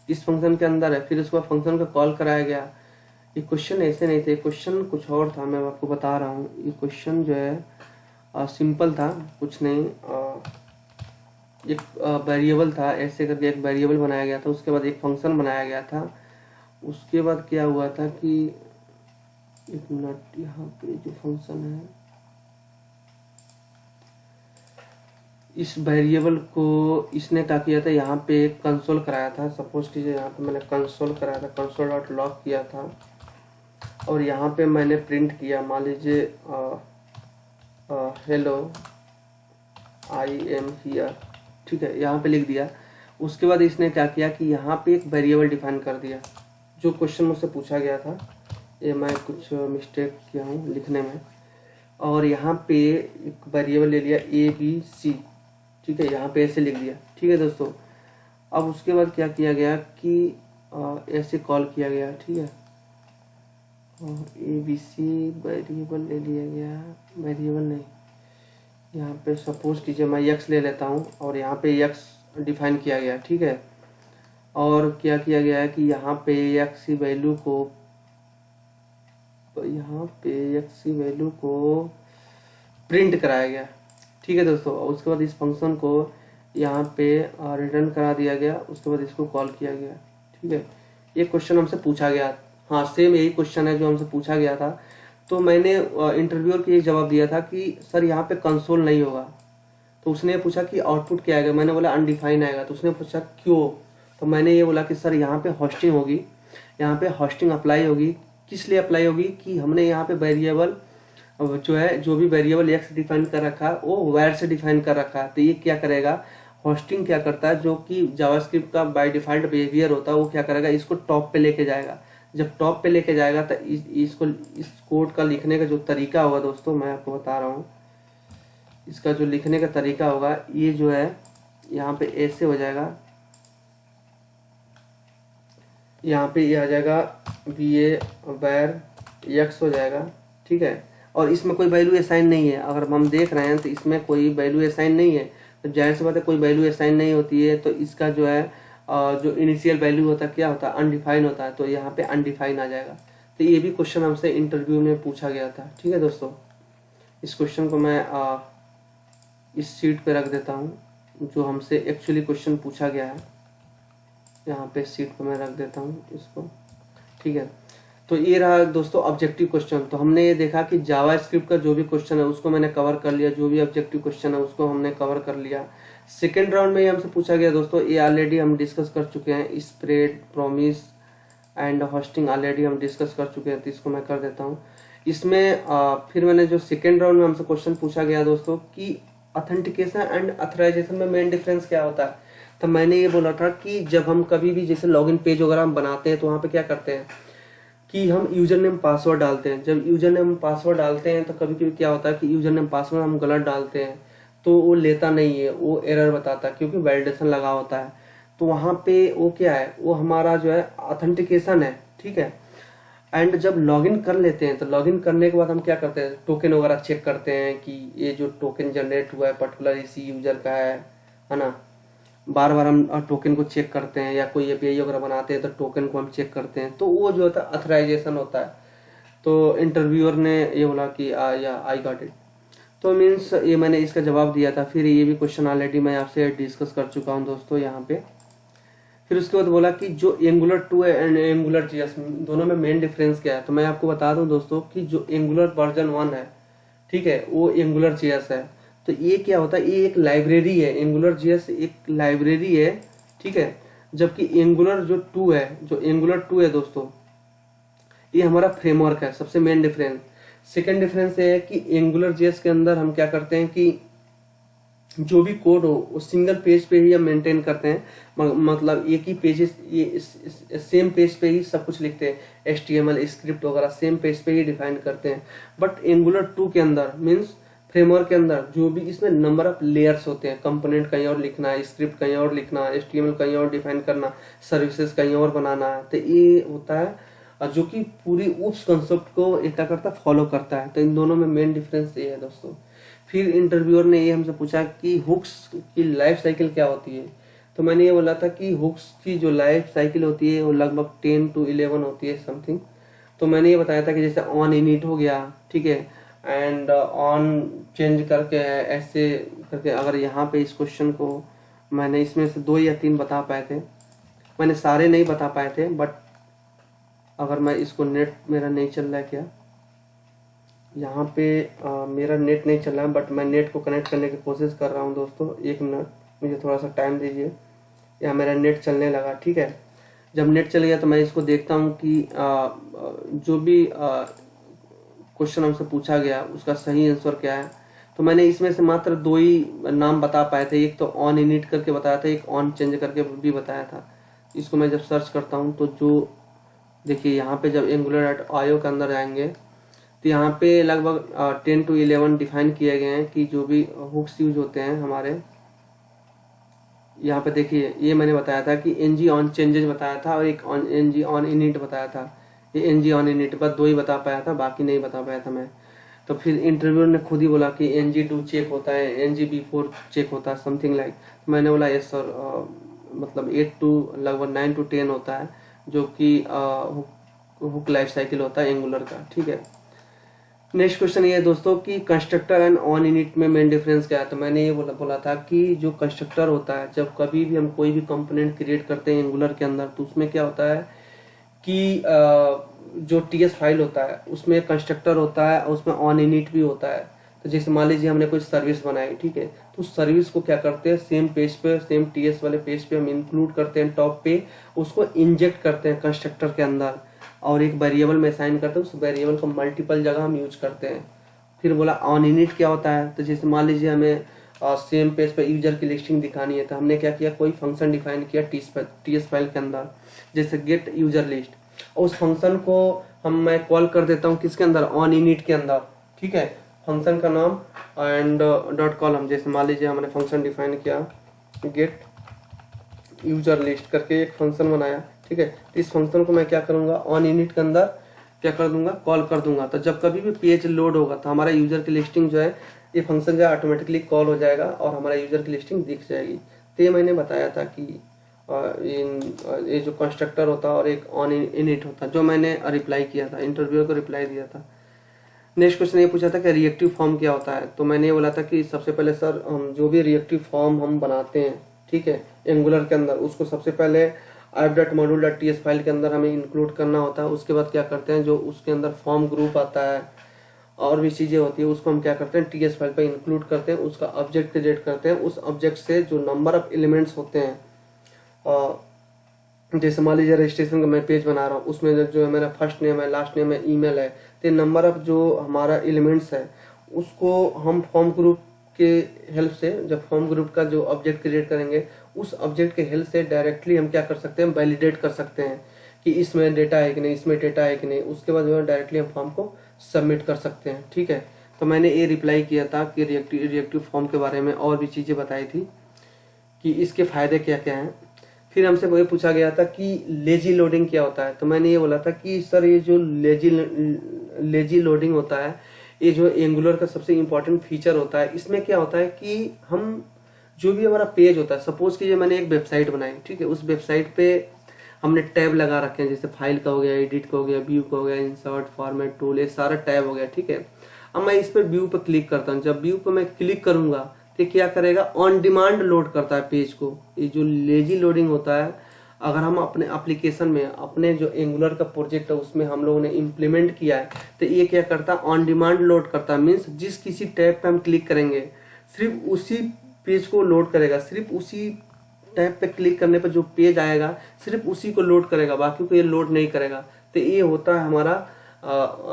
इस फंक्शन के अंदर है, फिर उसको फंक्शन को कॉल कराया गया। ये क्वेश्चन ऐसे नहीं थे, क्वेश्चन कुछ और था, मैं आपको बता रहा हूँ। ये क्वेश्चन जो है सिंपल था, कुछ नहीं। एक वेरिएबल था, ऐसे करके एक वेरिएबल बनाया गया था, उसके बाद एक फंक्शन बनाया गया था। उसके बाद क्या हुआ था कि एक मिनट, यहाँ पे जो फंक्शन है, इस वेरिएबल को इसने क्या किया था, यहाँ पे कंसोल कराया था। सपोज कीजिए यहाँ पे मैंने कंसोल कराया था, कंसोल डॉट लॉग किया था, और यहाँ पे मैंने प्रिंट किया, मान लीजिए हेलो आई एम हियर। ठीक है, यहाँ पे लिख दिया। उसके बाद इसने क्या किया कि यहाँ पे एक वेरिएबल डिफाइन कर दिया, जो क्वेश्चन मुझसे पूछा गया था। ये मैं कुछ मिस्टेक किया हूँ लिखने में, और यहाँ पे एक वेरिएबल ले लिया ABC। ठीक है, यहाँ पे ऐसे लिख दिया। ठीक है दोस्तों, अब उसके बाद क्या किया गया कि ऐसे कॉल किया गया। ठीक है, ABC वेरिएबल ले लिया गया, वेरिएबल नहीं, यहाँ पे सपोज कीजिए मैं x ले लेता हूँ, और यहाँ पे x डिफाइन किया गया। ठीक है, और क्या किया गया है कि यहाँ पे x वैल्यू को, यहाँ पे x वैल्यू को प्रिंट कराया गया। ठीक है दोस्तों, उसके बाद इस फंक्शन को यहाँ पे रिटर्न करा दिया गया, उसके बाद इसको कॉल किया गया। ठीक है, ये क्वेश्चन हमसे पूछा गया, हाँ सेम यही क्वेश्चन है जो हमसे पूछा गया था। तो मैंने इंटरव्यूअर को ये जवाब दिया था कि सर यहाँ पे कंसोल नहीं होगा। तो उसने पूछा कि आउटपुट क्या आएगा, मैंने बोला अनडिफाइन आएगा। तो उसने पूछा क्यों, तो मैंने ये बोला कि सर यहाँ पे होस्टिंग होगी, यहाँ पे होस्टिंग अप्लाई होगी। किस लिए अप्लाई होगी कि हमने यहाँ पे वेरिएबल जो है, जो भी वेरिएबल एक्स डिफाइन कर रखा है वो वायर से डिफाइन कर रखा है। तो ये क्या करेगा, होस्टिंग क्या करता है, जो कि जावास्क्रिप्ट का बाय डिफॉल्ट बिहेवियर होता है, वो क्या करेगा, इसको टॉप पे लेके जाएगा। जब टॉप पे लेके जाएगा तो इसको, इस कोड का लिखने का जो तरीका होगा दोस्तों, मैं आपको बता रहा हूँ, इसका जो लिखने का तरीका होगा, ये जो है यहाँ पे ऐसे हो जाएगा, यहाँ पे ये आ जाएगा VA वायर x हो जाएगा। ठीक है, और इसमें कोई वैल्यू असाइन नहीं है। अगर हम देख रहे हैं तो इसमें कोई वैल्यू असाइन नहीं है, तो जाहिर सी बात है कोई वैल्यू असाइन नहीं होती है, तो इसका जो है जो इनिशियल वैल्यू होता है क्या होता है, अनडिफाइन होता है। तो यहाँ पे अनडिफाइन आ जाएगा। तो ये भी क्वेश्चन हमसे इंटरव्यू में पूछा गया था। ठीक है दोस्तों, इस क्वेश्चन को मैं इस सीट पे रख देता हूँ, जो हमसे एक्चुअली क्वेश्चन पूछा गया है, यहाँ पे सीट पे मैं रख देता हूँ इसको। ठीक है, तो ये रहा दोस्तों ऑब्जेक्टिव क्वेश्चन। तो हमने ये देखा कि जावा स्क्रिप्ट का जो भी क्वेश्चन है उसको मैंने कवर कर लिया, जो भी ऑब्जेक्टिव क्वेश्चन है उसको हमने कवर कर लिया। सेकेंड राउंड में ये हमसे पूछा गया दोस्तों, ये ऑलरेडी हम डिस्कस कर चुके हैं, spread, promise and hosting already हम डिस्कस कर चुके हैं, तो इसको मैं कर देता हूँ। इसमें फिर मैंने जो सेकेंड राउंड में हमसे क्वेश्चन पूछा गया दोस्तों कि ऑथेंटिकेशन एंड अथराइजेशन में मेन डिफरेंस क्या होता है? तो मैंने ये बोला था कि जब हम कभी भी जैसे लॉगिन पेज वगैरह हम बनाते हैं तो वहाँ पे क्या करते हैं कि हम यूजर नेम पासवर्ड डालते हैं। जब यूजर नेम पासवर्ड डालते हैं तो कभी कभी क्या होता है कि यूजर नेम पासवर्ड हम गलत डालते हैं तो वो लेता नहीं है, वो एरर बताता है क्योंकि वैलिडेशन लगा होता है। तो वहाँ पे वो क्या है, वो हमारा जो है ऑथेंटिकेशन है, ठीक है। एंड जब लॉगिन कर लेते हैं तो लॉगिन करने के बाद हम क्या करते हैं, टोकन वगैरह चेक करते हैं कि ये जो टोकन जनरेट हुआ है पर्टिकुलर इसी यूजर का है ना। बार बार हम टोकन को चेक करते हैं, या कोई एपीआई वगैरह बनाते हैं तो टोकन को हम चेक करते हैं, तो वो जो होता है अथराइजेशन होता है। तो इंटरव्यूअर ने ये बोला कि या आई गॉट इट। तो मीन्स ये मैंने इसका जवाब दिया था। फिर ये भी क्वेश्चन ऑलरेडी मैं आपसे डिस्कस कर चुका हूँ दोस्तों यहाँ पे। फिर उसके बाद बोला कि जो एंगुलर 2 है एंड एंगुलर जीएस दोनों में मेन डिफरेंस क्या है। तो मैं आपको बता दूं दोस्तों कि जो एंगुलर वर्जन 1 है, ठीक है, वो एंगुलर जीएस है। तो ये क्या होता है, ये एक लाइब्रेरी है, एंगुलर जीएस एक लाइब्रेरी है, ठीक है। जबकि एंगुलर जो 2 है, जो एंगुलर 2 है दोस्तों, ये हमारा फ्रेमवर्क है। सबसे मेन डिफरेंस। सेकेंड डिफरेंस ये है कि एंगुलर जीएस के अंदर हम क्या करते हैं कि जो भी कोड हो वो सिंगल पेज पे ही हम मेंटेन करते हैं, मतलब एक ही पेजेस, ये सेम पेज पे ही सब कुछ लिखते हैं, HTML स्क्रिप्ट वगैरह सेम पेज पे ही डिफाइन करते हैं। बट एंगुलर 2 के अंदर मींस फ्रेमवर्क के अंदर जो भी इसमें नंबर ऑफ लेयर्स होते हैं, कंपोनेंट कहीं और लिखना है, स्क्रिप्ट कहीं और लिखना है, HTML कहीं और डिफाइन करना, सर्विसेज कहीं और बनाना है, तो ये होता है जो कि पूरी उस कंसेप्ट को क्या करता है, फॉलो करता है। तो इन दोनों में मेन डिफरेंस ये है दोस्तों। फिर इंटरव्यूअर ने ये हमसे पूछा कि हुक्स की लाइफ साइकिल क्या होती है। तो मैंने ये बोला था कि हुक्स की जो लाइफ साइकिल होती है वो लगभग 10 to 11 होती है समथिंग। तो मैंने ये बताया था कि जैसे ऑन इनिट हो गया, ठीक है, एंड ऑन चेंज करके है, ऐसे करके। अगर यहाँ पे इस क्वेश्चन को मैंने इसमें से 2 या 3 बता पाए थे, मैंने सारे नहीं बता पाए थे, बट अगर मैं इसको नेट मेरा नहीं चल रहा है क्या, यहाँ पे मेरा नेट नहीं चल रहा है, बट मैं नेट को कनेक्ट करने की कोशिश कर रहा हूँ दोस्तों। 1 मिनट मुझे थोड़ा सा टाइम दीजिए। यहाँ मेरा नेट चलने लगा, ठीक है। जब नेट चल गया तो मैं इसको देखता हूँ कि जो भी क्वेश्चन हमसे पूछा गया उसका सही आंसर क्या है। तो मैंने इसमें से मात्र 2 ही नाम बता पाए थे। एक तो ऑन इनिट करके बताया था, एक ऑन चेंज करके भी बताया था। इसको मैं जब सर्च करता हूँ तो जो देखिए यहाँ पे जब angular.io के अंदर जाएंगे तो यहाँ पे लगभग 10 to 11 डिफाइन किए गए हैं कि जो भी हुक्स यूज होते हैं हमारे। यहाँ पे देखिए ये मैंने बताया था कि ng ऑन चेंजेस बताया था, और एक ng ऑन इनिट बताया था। ये ng ऑन इनिट बस 2 ही बता पाया था, बाकी नहीं बता पाया था मैं। तो फिर इंटरव्यूअर ने खुद ही बोला कि ng do चेक होता है, ng before चेक होता है, समथिंग लाइक। तो मैंने बोला यस सर, मतलब 8 to लगभग 9 to 10 होता है, जो कि हुक लाइफ साइकिल होता है एंगुलर का, ठीक है। नेक्स्ट क्वेश्चन ये है दोस्तों कि कंस्ट्रक्टर एंड ऑन इनिट में मेन डिफरेंस क्या है। तो मैंने ये बोला था कि जो कंस्ट्रक्टर होता है, जब कभी भी हम कोई भी कंपोनेंट क्रिएट करते हैं एंगुलर के अंदर, तो उसमें क्या होता है कि जो TS फाइल होता है उसमें कंस्ट्रक्टर होता है और उसमें ऑन इनिट भी होता है। तो जैसे मान लीजिए हमने कोई सर्विस बनाई, ठीक है, तो उस सर्विस को क्या करते हैं, सेम पेज पे, सेम TS वाले पेज पे हम इंक्लूड करते हैं, टॉप पे उसको इंजेक्ट करते हैं कंस्ट्रक्टर के अंदर, और एक वेरिएबल में असाइन करते हैं। उस वेरिएबल को मल्टीपल जगह हम यूज करते हैं। फिर बोला ऑन इनिट क्या होता है। तो जैसे मान लीजिए हमें सेम पेज पे यूजर की लिस्टिंग दिखानी है, तो हमने क्या किया, कोई फंक्शन डिफाइन किया TS फाइल के अंदर, जैसे गेट यूजर लिस्ट, और उस फंक्शन को मैं कॉल कर देता हूँ किसके अंदर, ऑन इनिट के अंदर, ठीक है। फंक्शन का नाम एंड डॉट कॉलम, जैसे मान लीजिए हमने फंक्शन डिफाइन किया गेट यूजर लिस्ट करके एक फंक्शन बनाया, ठीक है। तो इस फंक्शन को मैं क्या करूंगा, ऑन इनिट के अंदर क्या कर दूंगा, कॉल कर दूंगा। तो जब कभी भी पेज लोड होगा तो हमारा यूजर की लिस्टिंग जो है, ये फंक्शन जो है ऑटोमेटिकली कॉल हो जाएगा और हमारा यूजर की लिस्टिंग दिख जाएगी। तो ये मैंने बताया था कि ये जो कंस्ट्रक्टर होता है और एक ऑन इनिट होता है, जो मैंने रिप्लाई किया था, इंटरव्यू को रिप्लाई दिया था। नेक्स्ट क्वेश्चन ये पूछा था कि रिएक्टिव फॉर्म क्या होता है। तो मैंने ये बोला था कि सबसे पहले सर, हम जो भी रिएक्टिव फॉर्म हम बनाते हैं, ठीक है, एंगुलर के अंदर, उसको सबसे पहले app.module.ts फाइल के अंदर हमें इंक्लूड करना होता है। उसके बाद क्या करते हैं, जो उसके अंदर फॉर्म ग्रुप आता है और भी चीज़ें होती है, उसको हम क्या करते हैं, TS फाइल पे इंक्लूड करते हैं, उसका ऑब्जेक्ट क्रिएट करते हैं। उस ऑब्जेक्ट से जो नंबर ऑफ एलिमेंट्स होते हैं, जैसे मान लीजिए रजिस्ट्रेशन का मैं पेज बना रहा हूँ, उसमें जो है मेरा फर्स्ट नेम है, लास्ट नेम है, ईमेल है, तो नंबर ऑफ जो हमारा एलिमेंट्स है उसको हम फॉर्म ग्रुप के हेल्प से, जब फॉर्म ग्रुप का जो ऑब्जेक्ट क्रिएट करेंगे उस ऑब्जेक्ट के हेल्प से डायरेक्टली हम क्या कर सकते हैं, वैलिडेट कर सकते हैं कि इसमें डेटा है कि नहीं, इसमें डेटा है कि नहीं। उसके बाद जो है डायरेक्टली हम फॉर्म को सबमिट कर सकते हैं। ठीक है, तो मैंने ये रिप्लाई किया था कि रिएक्टिव फॉर्म के बारे में और भी चीज़ें बताई थी कि इसके फ़ायदे क्या क्या हैं। फिर हमसे वही पूछा गया था कि लेजी लोडिंग क्या होता है। तो मैंने ये बोला था कि सर ये जो लेजी लोडिंग होता है, ये जो एंगुलर का सबसे इम्पोर्टेंट फीचर होता है। इसमें क्या होता है कि हम जो भी हमारा पेज होता है, सपोज कीजिए मैंने एक वेबसाइट बनाई, ठीक है, उस वेबसाइट पे हमने टैब लगा रखे हैं, जैसे फाइल का हो गया, एडिट का हो गया, व्यू का हो गया, इंसर्ट, फॉर्मेट, टूल, ये सारा टैब हो गया। ठीक है, अब मैं इस पर व्यू पर क्लिक करता हूँ। जब व्यू पर मैं क्लिक करूंगा तो क्या करेगा, ऑन डिमांड लोड करता है पेज को। ये जो लेजी लोडिंग होता है, अगर हम अपने एप्लीकेशन में अपने जो एंगुलर का प्रोजेक्ट है उसमें हम लोगों ने इम्प्लीमेंट किया है, तो ये क्या करता है, ऑन डिमांड लोड करता है। मीन्स जिस किसी टैब पे हम क्लिक करेंगे सिर्फ उसी पेज को लोड करेगा, सिर्फ उसी टैब पे क्लिक करने पर जो पेज आएगा सिर्फ उसी को लोड करेगा, बाकी को ये लोड नहीं करेगा। तो ये होता है हमारा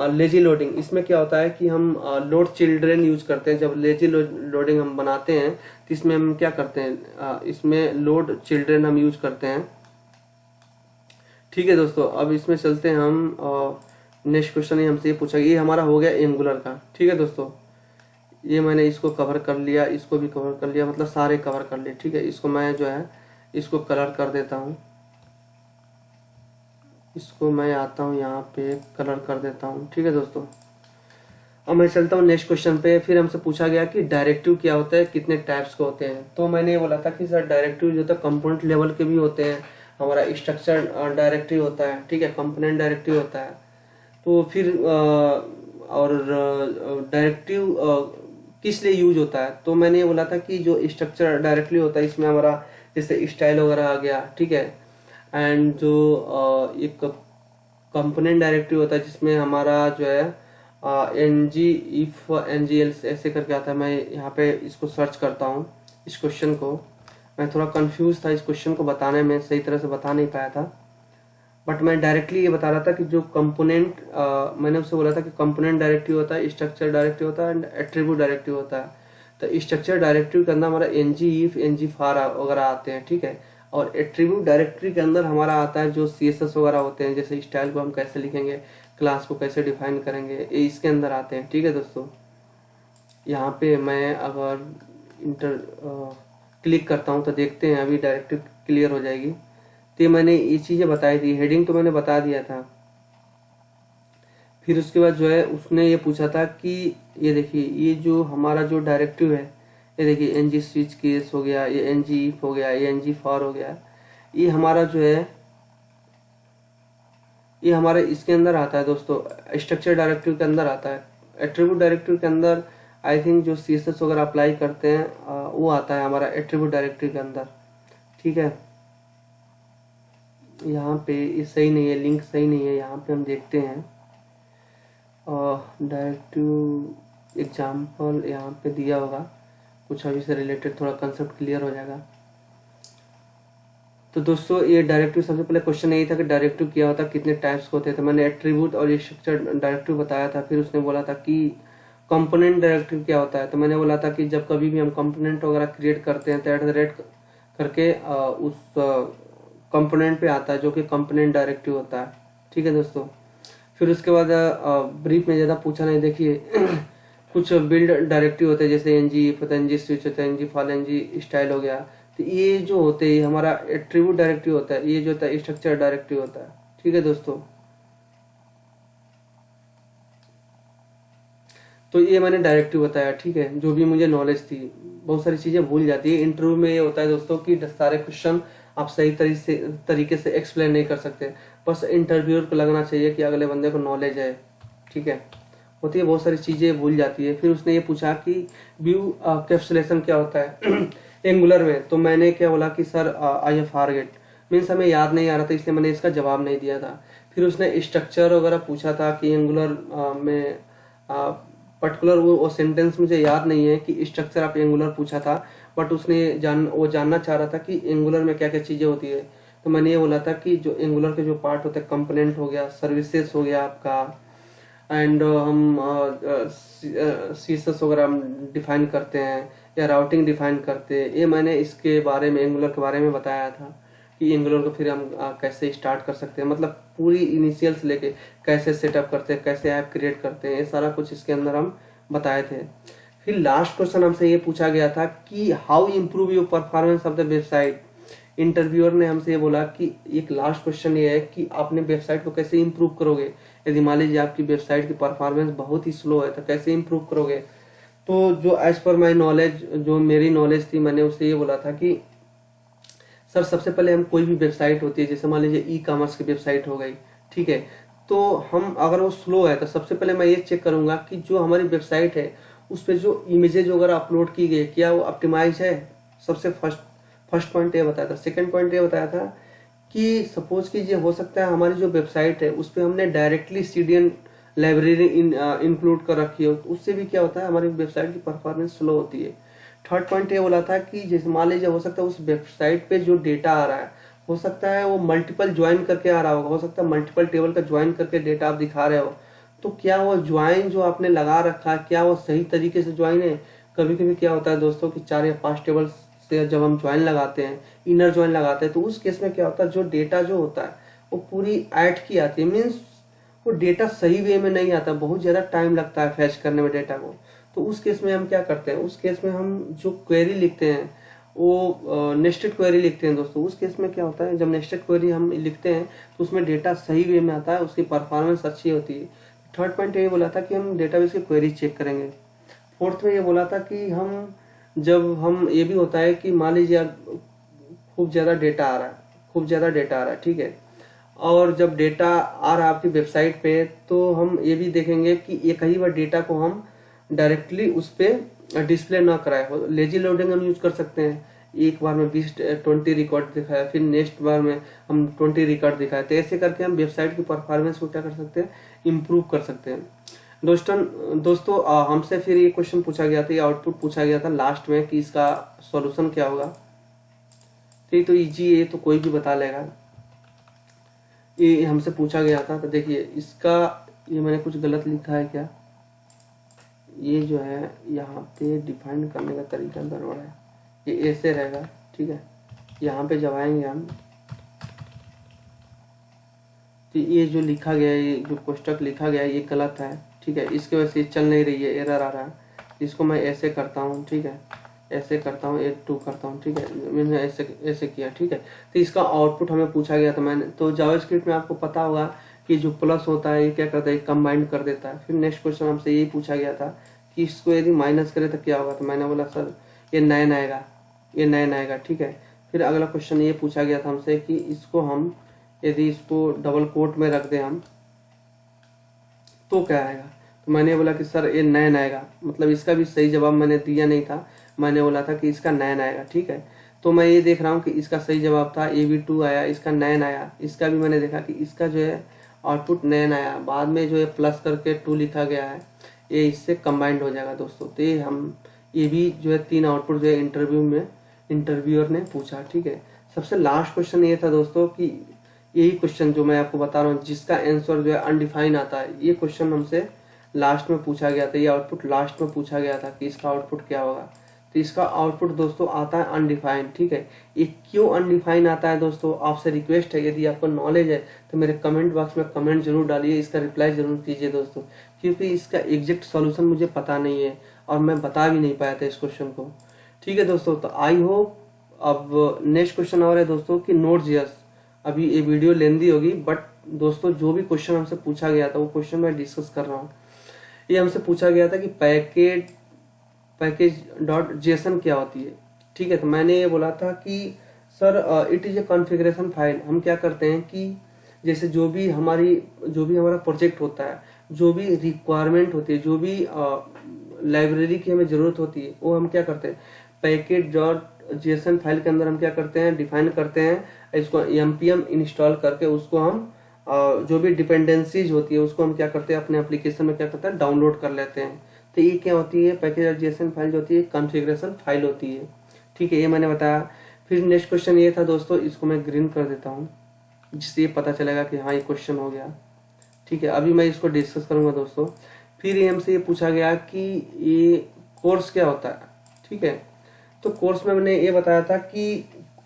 लेजी लोडिंग। इसमें क्या होता है कि हम लोड चिल्ड्रेन यूज करते हैं। जब लेजी लोडिंग हम बनाते हैं तो इसमें हम क्या करते हैं, इसमें लोड चिल्ड्रेन हम यूज करते हैं। ठीक है दोस्तों, अब इसमें चलते हैं हम। नेक्स्ट क्वेश्चन ही हमसे ये पूछा, ये हमारा हो गया एंगुलर का। ठीक है दोस्तों, ये मैंने इसको कवर कर लिया, इसको भी कवर कर लिया, मतलब सारे कवर कर लिए। ठीक है, इसको मैं जो है इसको कलर कर देता हूँ, इसको मैं आता हूँ यहाँ पे कलर कर देता हूँ। ठीक है दोस्तों, अब मैं चलता हूँ नेक्स्ट क्वेश्चन पे। फिर हमसे पूछा गया कि डायरेक्टिव क्या होता है, कितने टाइप्स के होते हैं। तो मैंने ये बोला था कि सर डायरेक्टिव जो होता है कंपोनेंट लेवल के भी होते हैं, हमारा स्ट्रक्चर डायरेक्टिव होता है, ठीक है, कंपोनेंट डायरेक्टिव होता है। तो फिर और डायरेक्टिव किस लिए यूज होता है, तो मैंने ये बोला था कि जो स्ट्रक्चर डायरेक्टली होता है इसमें हमारा जैसे स्टाइल वगैरह आ गया, ठीक है। एंड जो एक कंपोनेंट डायरेक्टिव होता है जिसमें हमारा जो है ng if ng else ऐसे करके आता है। मैं यहाँ पे इसको सर्च करता हूँ इस क्वेश्चन को। मैं थोड़ा कंफ्यूज था इस क्वेश्चन को बताने में, सही तरह से बता नहीं पाया था, बट मैं डायरेक्टली ये बता रहा था कि जो कंपोनेंट मैंने उससे बोला था कि कंपोनेंट डायरेक्टिव होता है, स्ट्रक्चर डायरेक्टिव होता है एंड एट्रीब्यूट डायरेक्टिव होता है। तो स्ट्रक्चर डायरेक्टिव के अंदर हमारा ng if ng far वगैरह आते हैं, ठीक है। और एट्रीब्यूट डायरेक्टरी के अंदर हमारा आता है जो CSS वगैरह होते हैं, जैसे स्टाइल को हम कैसे लिखेंगे, क्लास को कैसे डिफाइन करेंगे, ये इसके अंदर आते हैं। ठीक है दोस्तों, यहाँ पे मैं अगर क्लिक करता हूँ तो देखते हैं अभी डायरेक्टिव क्लियर हो जाएगी। तो मैंने ये चीज़ें बताई थी, हेडिंग तो मैंने बता दिया था। फिर उसके बाद जो है उसने ये पूछा था कि ये देखिए ये जो हमारा जो डायरेक्टिव है, ये देखिए ng स्विच केस हो गया, ये ng if हो गया, ये ng for हो गया, ये हमारा जो है ये हमारे इसके अंदर आता है दोस्तों, स्ट्रक्चर डायरेक्टिव के अंदर आता है। एट्रीब्यूट डायरेक्टिव के अंदर आई थिंक जो CSS वगैरह अप्लाई करते हैं वो आता है हमारा एट्रीब्यूट डायरेक्टिव के अंदर। ठीक है, यहाँ पे ये सही नहीं है, लिंक सही नहीं है। यहाँ पे हम देखते हैं डायरेक्टिव एग्जाम्पल यहाँ पे दिया होगा, कुछ अभी से रिलेटेड थोड़ा कंसेप्ट क्लियर हो जाएगा। तो दोस्तों ये डायरेक्टिव, सबसे पहले क्वेश्चन यही था कि डायरेक्टिव क्या होता है, कितने टाइप्स के होते हैं। तो मैंने एट्रीब्यूट और स्ट्रक्चर डायरेक्टिव बताया था। फिर उसने बोला था कि कंपोनेंट डायरेक्टिव क्या होता है, तो मैंने बोला था कि जब कभी भी हम कंपोनेंट वगैरह क्रिएट करते हैं तो @ करके उस कंपोनेंट पे आता है जो कि कंपोनेंट डायरेक्टिव होता है। ठीक है दोस्तों, फिर उसके बाद ब्रीफ में ज़्यादा पूछा नहीं, देखिए कुछ बिल्ड डायरेक्टिव होते हैं जैसे ng if होता है, ng switch होता है, ng file, ng स्टाइल हो गया। तो ये जो होते हैं हमारा एट्रीब्यूट डायरेक्टिव होता है, ये जो होता है स्ट्रक्चर डायरेक्टिव होता है। ठीक है दोस्तों, तो ये मैंने डायरेक्टिव बताया। ठीक है, जो भी मुझे नॉलेज थी, बहुत सारी चीजें भूल जाती है इंटरव्यू में। ये होता है दोस्तों कि सारे क्वेश्चन आप सही तरीके से एक्सप्लेन नहीं कर सकते, बस इंटरव्यूअर को लगना चाहिए कि अगले बंदे को नॉलेज है। ठीक है, होती है, बहुत सारी चीजें भूल जाती है। फिर उसने ये पूछा कि व्यू कैप्सुलेशन क्या होता है एंगुलर में। तो मैंने क्या बोला कि sir I have forget, means हमें याद नहीं आ रहा था, इसलिए मैंने इसका जवाब नहीं दिया था। फिर उसने स्ट्रक्चर वगैरह पूछा था कि एंगुलर में पर्टिकुलर वो सेंटेंस मुझे याद नहीं है कि स्ट्रक्चर आप एंगुलर पूछा था, बट उसने वो जानना चाह रहा था कि एंगुलर में क्या क्या चीज़ें होती है। तो मैंने ये बोला था कि जो एंगुलर के जो पार्ट होते हैं, कंपोनेंट हो गया, सर्विसेज हो गया आपका, एंड हम सीएसएस वगैरह हम डिफाइन करते हैं या राउटिंग डिफाइन करते हैं। ये मैंने इसके बारे में एंगुलर के बारे में बताया था कि एंगुलर को फिर हम कैसे स्टार्ट कर सकते हैं, मतलब पूरी इनिशियल से लेके कैसे सेटअप करते हैं, कैसे ऐप क्रिएट करते हैं, ये सारा कुछ इसके अंदर हम बताए थे। फिर लास्ट क्वेश्चन हमसे ये पूछा गया था कि how improve your performance of the website. Interviewer ने हमसे ये बोला कि एक लास्ट क्वेश्चन ये है कि आपने वेबसाइट को कैसे इम्प्रूव करोगे, यदि मान लीजिए आपकी वेबसाइट की परफॉर्मेंस बहुत ही स्लो है तो कैसे इम्प्रूव करोगे। तो जो एज पर माई नॉलेज, जो मेरी नॉलेज थी, मैंने उससे ये बोला था कि सर सबसे पहले हम कोई भी वेबसाइट होती है, जैसे मान लीजिए ई कॉमर्स की वेबसाइट हो गई, ठीक है, तो हम अगर वो स्लो है तो सबसे पहले मैं ये चेक करूंगा कि जो हमारी वेबसाइट है उस पर जो इमेजेज वगैरह अपलोड की गई क्या वो ऑप्टिमाइज है। सबसे फर्स्ट पॉइंट ये बताया था। सेकंड पॉइंट ये बताया था कि सपोज कीजिए हो सकता है हमारी जो वेबसाइट है उस पर हमने डायरेक्टली सीडीएन लाइब्रेरी इंक्लूड कर रखी हो, तो उससे भी क्या होता है हमारी वेबसाइट की परफॉर्मेंस स्लो होती है। थर्ड पॉइंट ये बोला था कि जैसे मान लीजिए हो सकता है उस वेबसाइट पे जो डेटा आ रहा है हो सकता है वो मल्टीपल ज्वाइन करके आ रहा होगा, हो सकता है मल्टीपल टेबल का ज्वाइन करके डेटा आप दिखा रहे हो, तो क्या वो ज्वाइन जो आपने लगा रखा है क्या वो सही तरीके से ज्वाइन है। कभी कभी क्या होता है दोस्तों कि 4 या 5 टेबल से जब हम ज्वाइन लगाते हैं, इनर ज्वाइन लगाते हैं, तो उस केस में क्या होता है जो डेटा जो होता है वो पूरी ऐड की आती है, मीन्स वो डेटा सही वे में नहीं आता, बहुत ज्यादा टाइम लगता है फैच करने में डेटा को। तो उस केस में हम क्या करते हैं, उस केस में हम जो क्वेरी लिखते हैं वो नेस्टेड क्वेरी लिखते हैं दोस्तों। उस केस में क्या होता है जब नेस्टेड क्वेरी हम लिखते हैं तो उसमें डेटा सही वे में आता है, उसकी परफॉर्मेंस अच्छी होती है। थर्ड पॉइंट ये बोला था कि हम डेटाबेस की क्वेरी चेक करेंगे। फोर्थ में ये बोला था कि हम जब हम ये भी होता है कि मान लीजिए खूब ज्यादा डेटा आ रहा है, खूब ज्यादा डेटा आ रहा है, ठीक है, और जब डेटा आ रहा है आपकी वेबसाइट पे तो हम ये भी देखेंगे कि एक ही बार डेटा को हम डायरेक्टली उस पर डिस्प्ले ना कराए हो। लेजी लोडिंग हम यूज कर सकते हैं, एक बार में 20-20 रिकॉर्ड दिखाया, फिर नेक्स्ट बार में हम 20 रिकॉर्ड दिखाए, तो ऐसे करके हम वेबसाइट की परफॉर्मेंस को क्या कर सकते हैं, इम्प्रूव कर सकते हैं। दोस्तों हमसे फिर ये क्वेश्चन पूछा गया था, ये आउटपुट पूछा गया था लास्ट में कि इसका सॉल्यूशन क्या होगा। तो इजी है, तो कोई भी बता लेगा। ये हमसे पूछा गया था, तो देखिए इसका ये मैंने कुछ गलत लिखा है क्या, ये जो है यहाँ पे डिफाइन करने का तरीका गड़बड़ है, ये ऐसे रहेगा, ठीक है, यहाँ पे जब आएंगे हम तो ये जो लिखा गया है, ये जो कोष्टक लिखा गया है ये गलत है, ठीक है, इसकी वजह से चल नहीं रही है, एरर आ रहा है। इसको मैं ऐसे करता हूँ, ठीक है, ऐसे करता हूँ, 1-2 करता हूँ, ठीक है, मैंने ऐसे किया, ठीक है। तो इसका आउटपुट हमें पूछा गया था मैंने, तो जावास्क्रिप्ट में आपको पता होगा कि जो प्लस होता है ये क्या करता है, कंबाइंड कर देता है। फिर नेक्स्ट क्वेश्चन हमसे यही पूछा गया था कि इसको यदि माइनस करे तो क्या होगा, तो मैंने बोला सर ये 9 आएगा, ये 9 आएगा, ठीक है। फिर अगला क्वेश्चन ये पूछा गया था हमसे कि इसको हम यदि इसको डबल कोट में रख दें हम तो क्या आएगा, तो मैंने बोला कि सर ये 9 आएगा, मतलब इसका भी सही जवाब मैंने दिया नहीं था, मैंने बोला था कि इसका 9 आएगा, ठीक है। तो मैं ये देख रहा हूँ कि इसका सही जवाब था ये भी 2 आया, इसका 9 आया, इसका भी मैंने देखा कि इसका जो है आउटपुट 9 आया, बाद में जो है प्लस करके 2 लिखा गया है, ये इससे कंबाइंड हो जाएगा दोस्तों। तो ये भी जो है 3 आउटपुट जो है इंटरव्यूअर ने पूछा, ठीक है। सबसे लास्ट क्वेश्चन ये था दोस्तों कि यही क्वेश्चन जो मैं आपको बता रहा हूँ जिसका आंसर जो है अनडिफाइन आता है, ये क्वेश्चन हमसे लास्ट में पूछा गया था, ये आउटपुट लास्ट में पूछा गया था कि इसका आउटपुट क्या होगा। तो इसका आउटपुट दोस्तों आता है अनडिफाइंड, ठीक है। ये क्यों अनडिफाइन आता है दोस्तों, आपसे रिक्वेस्ट है यदि आपको नॉलेज है तो मेरे कमेंट बॉक्स में कमेंट जरूर डालिए, इसका रिप्लाई जरूर कीजिए दोस्तों, क्योंकि इसका एग्जैक्ट सॉल्यूशन मुझे पता नहीं है और मैं बता भी नहीं पाया था इस क्वेश्चन को, ठीक है दोस्तों। तो आई होप अब नेक्स्ट क्वेश्चन और है दोस्तों कि नोड.js, अभी ये वीडियो लेंदी होगी बट दोस्तों जो भी क्वेश्चन हमसे पूछा गया था वो क्वेश्चन मैं डिस्कस कर रहा हूँ। ये हमसे पूछा गया था कि पैकेज.json क्या होती है, ठीक है। तो मैंने ये बोला था कि sir it is a configuration file. हम क्या करते हैं कि जैसे जो भी हमारा प्रोजेक्ट होता है, जो भी रिक्वायरमेंट होती है, जो भी लाइब्रेरी की हमें जरूरत होती है, वो हम क्या करते हैं पैकेज.json फाइल के अंदर हम क्या करते हैं, डिफाइन करते हैं, इसको npm इंस्टॉल करके उसको हम जो भी डिपेंडेंसीज होती है उसको हम क्या करते हैं अपने एप्लीकेशन में क्या करते हैं डाउनलोड कर लेते हैं। तो ये क्या होती है, पैकेज.json फाइल जो होती है कॉन्फ़िगरेशन फाइल होती है, ठीक है, ये मैंने बताया। फिर नेक्स्ट क्वेश्चन ये था दोस्तों, इसको मैं ग्रीन कर देता हूँ जिससे ये पता चलेगा कि हाँ ये क्वेश्चन हो गया। ठीक है, अभी मैं इसको डिस्कस करूंगा दोस्तों। फिर ये हमसे ये पूछा गया कि ये कोर्स क्या होता है, ठीक है। तो कोर्स में मैंने ये बताया था कि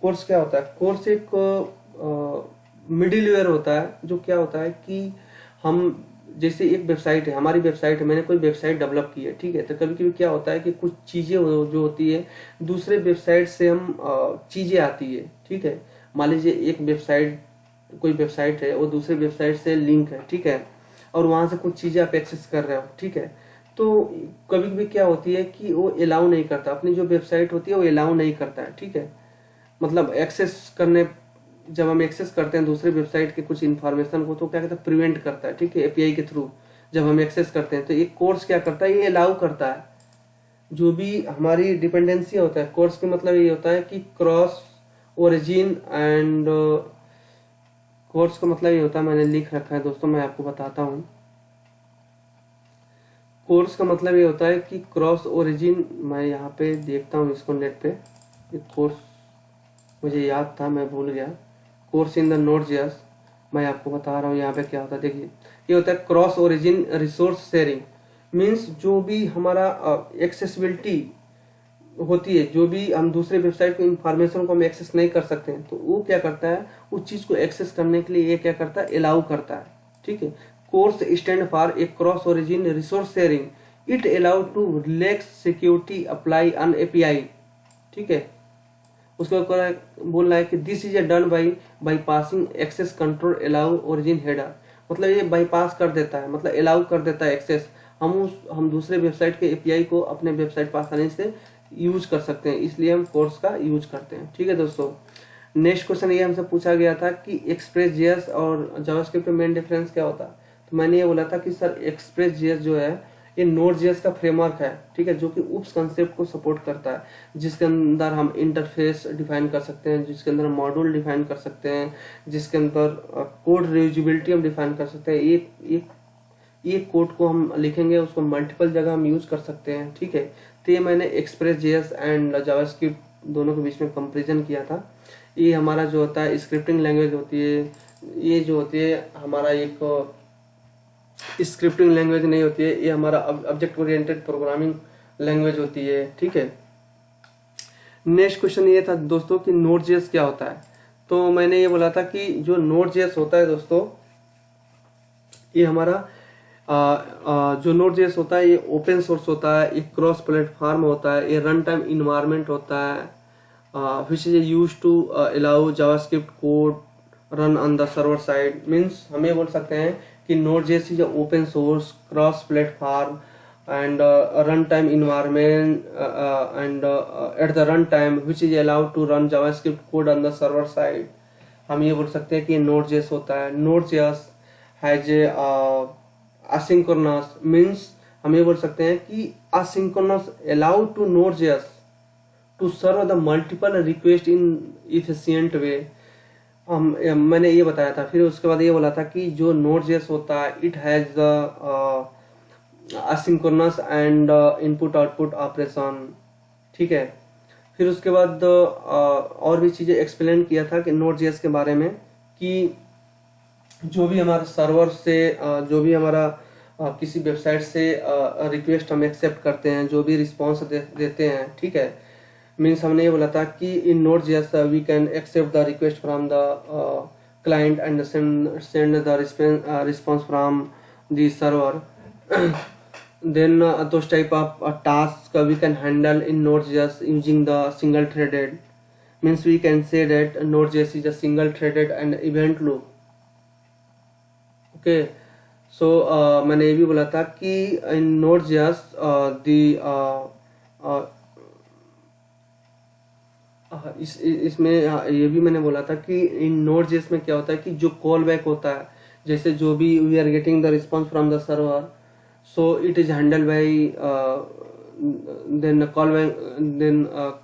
कोर्स क्या होता है। कोर्स एक मिडिलवेयर होता है, जो क्या होता है कि हम जैसे एक वेबसाइट है, हमारी वेबसाइट है, मैंने कोई वेबसाइट डेवलप की है, ठीक है। तो कभी कभी क्या होता है कि कुछ चीज़ें जो होती है दूसरे वेबसाइट से हम चीज़ें आती है, ठीक है। मान लीजिए एक वेबसाइट, कोई वेबसाइट है, वो दूसरे वेबसाइट से लिंक है, ठीक है, और वहाँ से कुछ चीज़ें आप एक्सेस कर रहे हो, ठीक है। तो कभी कभी क्या होती है कि वो अलाउ नहीं करता, अपनी जो वेबसाइट होती है वो अलाउ नहीं करता है, ठीक है। मतलब एक्सेस करने, जब हम एक्सेस करते हैं दूसरे वेबसाइट के कुछ इन्फॉर्मेशन को, तो क्या कहता है, प्रिवेंट करता है, ठीक है, एपीआई के थ्रू जब हम एक्सेस करते हैं। तो एक कोर्स क्या करता है, ये अलाउ करता है। जो भी हमारी डिपेंडेंसी होता है, कोर्स का मतलब ये होता है कि क्रॉस ओरिजिन एंड, कोर्स का मतलब ये होता है, मैंने लिख रखा है दोस्तों, मैं आपको बताता हूँ। कोर्स का मतलब ये होता है कि क्रॉस ओरिजिन, मैं यहाँ पे देखता हूँ इसको नेट पे, ये कोर्स मुझे याद था, मैं भूल गया। कोर्स इन द नोड.js, मैं आपको बता रहा हूँ यहाँ पे क्या होता है। देखिए, ये होता है cross origin resource sharing. Means जो भी हमारा एक्सेसिबिलिटी होती है, जो भी हम दूसरे वेबसाइट के इंफॉर्मेशन को हम एक्सेस नहीं कर सकते हैं, तो वो क्या करता है, उस चीज़ को एक्सेस करने के लिए ये क्या करता है, अलाउ करता है, ठीक है। CORS stand for a cross origin resource sharing. It allow to relax security apply on API, ठीक है। उसके ऊपर बोल रहा है कि this is a done by passing access control allow origin header. मतलब ये बाईपास कर देता है, मतलब अलाउ कर देता है एक्सेस। हम दूसरे वेबसाइट के एपीआई को अपने वेबसाइट पर आसानी से यूज कर सकते हैं, इसलिए हम कोर्स का यूज करते हैं, ठीक है दोस्तों। नेक्स्ट क्वेश्चन ये हमसे पूछा गया था कि एक्सप्रेस जेएस और जावास्क्रिप्ट में मेन डिफरेंस क्या होता है। तो मैंने ये बोला था कि सर एक्सप्रेस जेएस जो है ये नोड.js का फ्रेमवर्क है, ठीक है, जो कि उप्स कंसेप्ट को सपोर्ट करता है, जिसके अंदर हम इंटरफेस डिफाइन कर सकते हैं, जिसके अंदर मॉड्यूल डिफाइन कर सकते हैं, जिसके अंदर कोड रियूजेबिलिटी हम डिफाइन कर सकते हैं। एक कोड को हम लिखेंगे, उसको मल्टीपल जगह हम यूज कर सकते हैं, ठीक है। तो ये मैंने एक्सप्रेस जेएस एंड जावास्क्रिप्ट दोनों के बीच में कंपेरिजन किया था। ये हमारा जो होता है स्क्रिप्टिंग लैंग्वेज होती है, ये जो होती है हमारा एक स्क्रिप्टिंग लैंग्वेज नहीं होती है, ये हमारा ऑब्जेक्ट ओरिएंटेड प्रोग्रामिंग लैंग्वेज होती है, ठीक है। नेक्स्ट क्वेश्चन ये था दोस्तों कि नोड.js क्या होता है। तो मैंने ये बोला था कि जो नोड.js होता है दोस्तों, ये हमारा जो नोड.js होता है ये ओपन सोर्स होता है, एक क्रॉस प्लेटफॉर्म होता है, ये रन टाइम इन्वायरमेंट होता है, which is used to allow JavaScript code run on the server side। Means हम ये बोल सकते हैं कि Node.js is a open source cross platform and runtime environment and at the runtime which is allowed to run JavaScript code on the server side। हम ये बोल सकते हैं कि Node.js होता है। Node.js has a asynchronous, means हम ये बोल सकते हैं कि asynchronous allow to Node.js to serve the multiple request in efficient way। मैंने ये बताया था। फिर उसके बाद ये बोला था कि जो Node.js होता है it has asynchronous and input output operation, ठीक है। फिर उसके बाद और भी चीजें एक्सप्लेन किया था कि Node.js के बारे में, कि जो भी हमारा सर्वर से जो भी हमारा किसी वेबसाइट से रिक्वेस्ट हम एक्सेप्ट करते हैं, जो भी रिस्पॉन्स देते हैं, ठीक है। मीन्स हमने ये बोला था कि in Node.js we can accept the request from the client and send the response from the server. then those type of tasks we can handle in Node.js using the single threaded, means we can say that Node.js is a single threaded and event loop, okay। so मैंने ये भी बोला था कि in Node.js इसमें ये भी मैंने बोला था कि इन Node.js में क्या होता है कि जो कॉल बैक होता है, जैसे जो भी we are getting the response from the server, so it is handled by then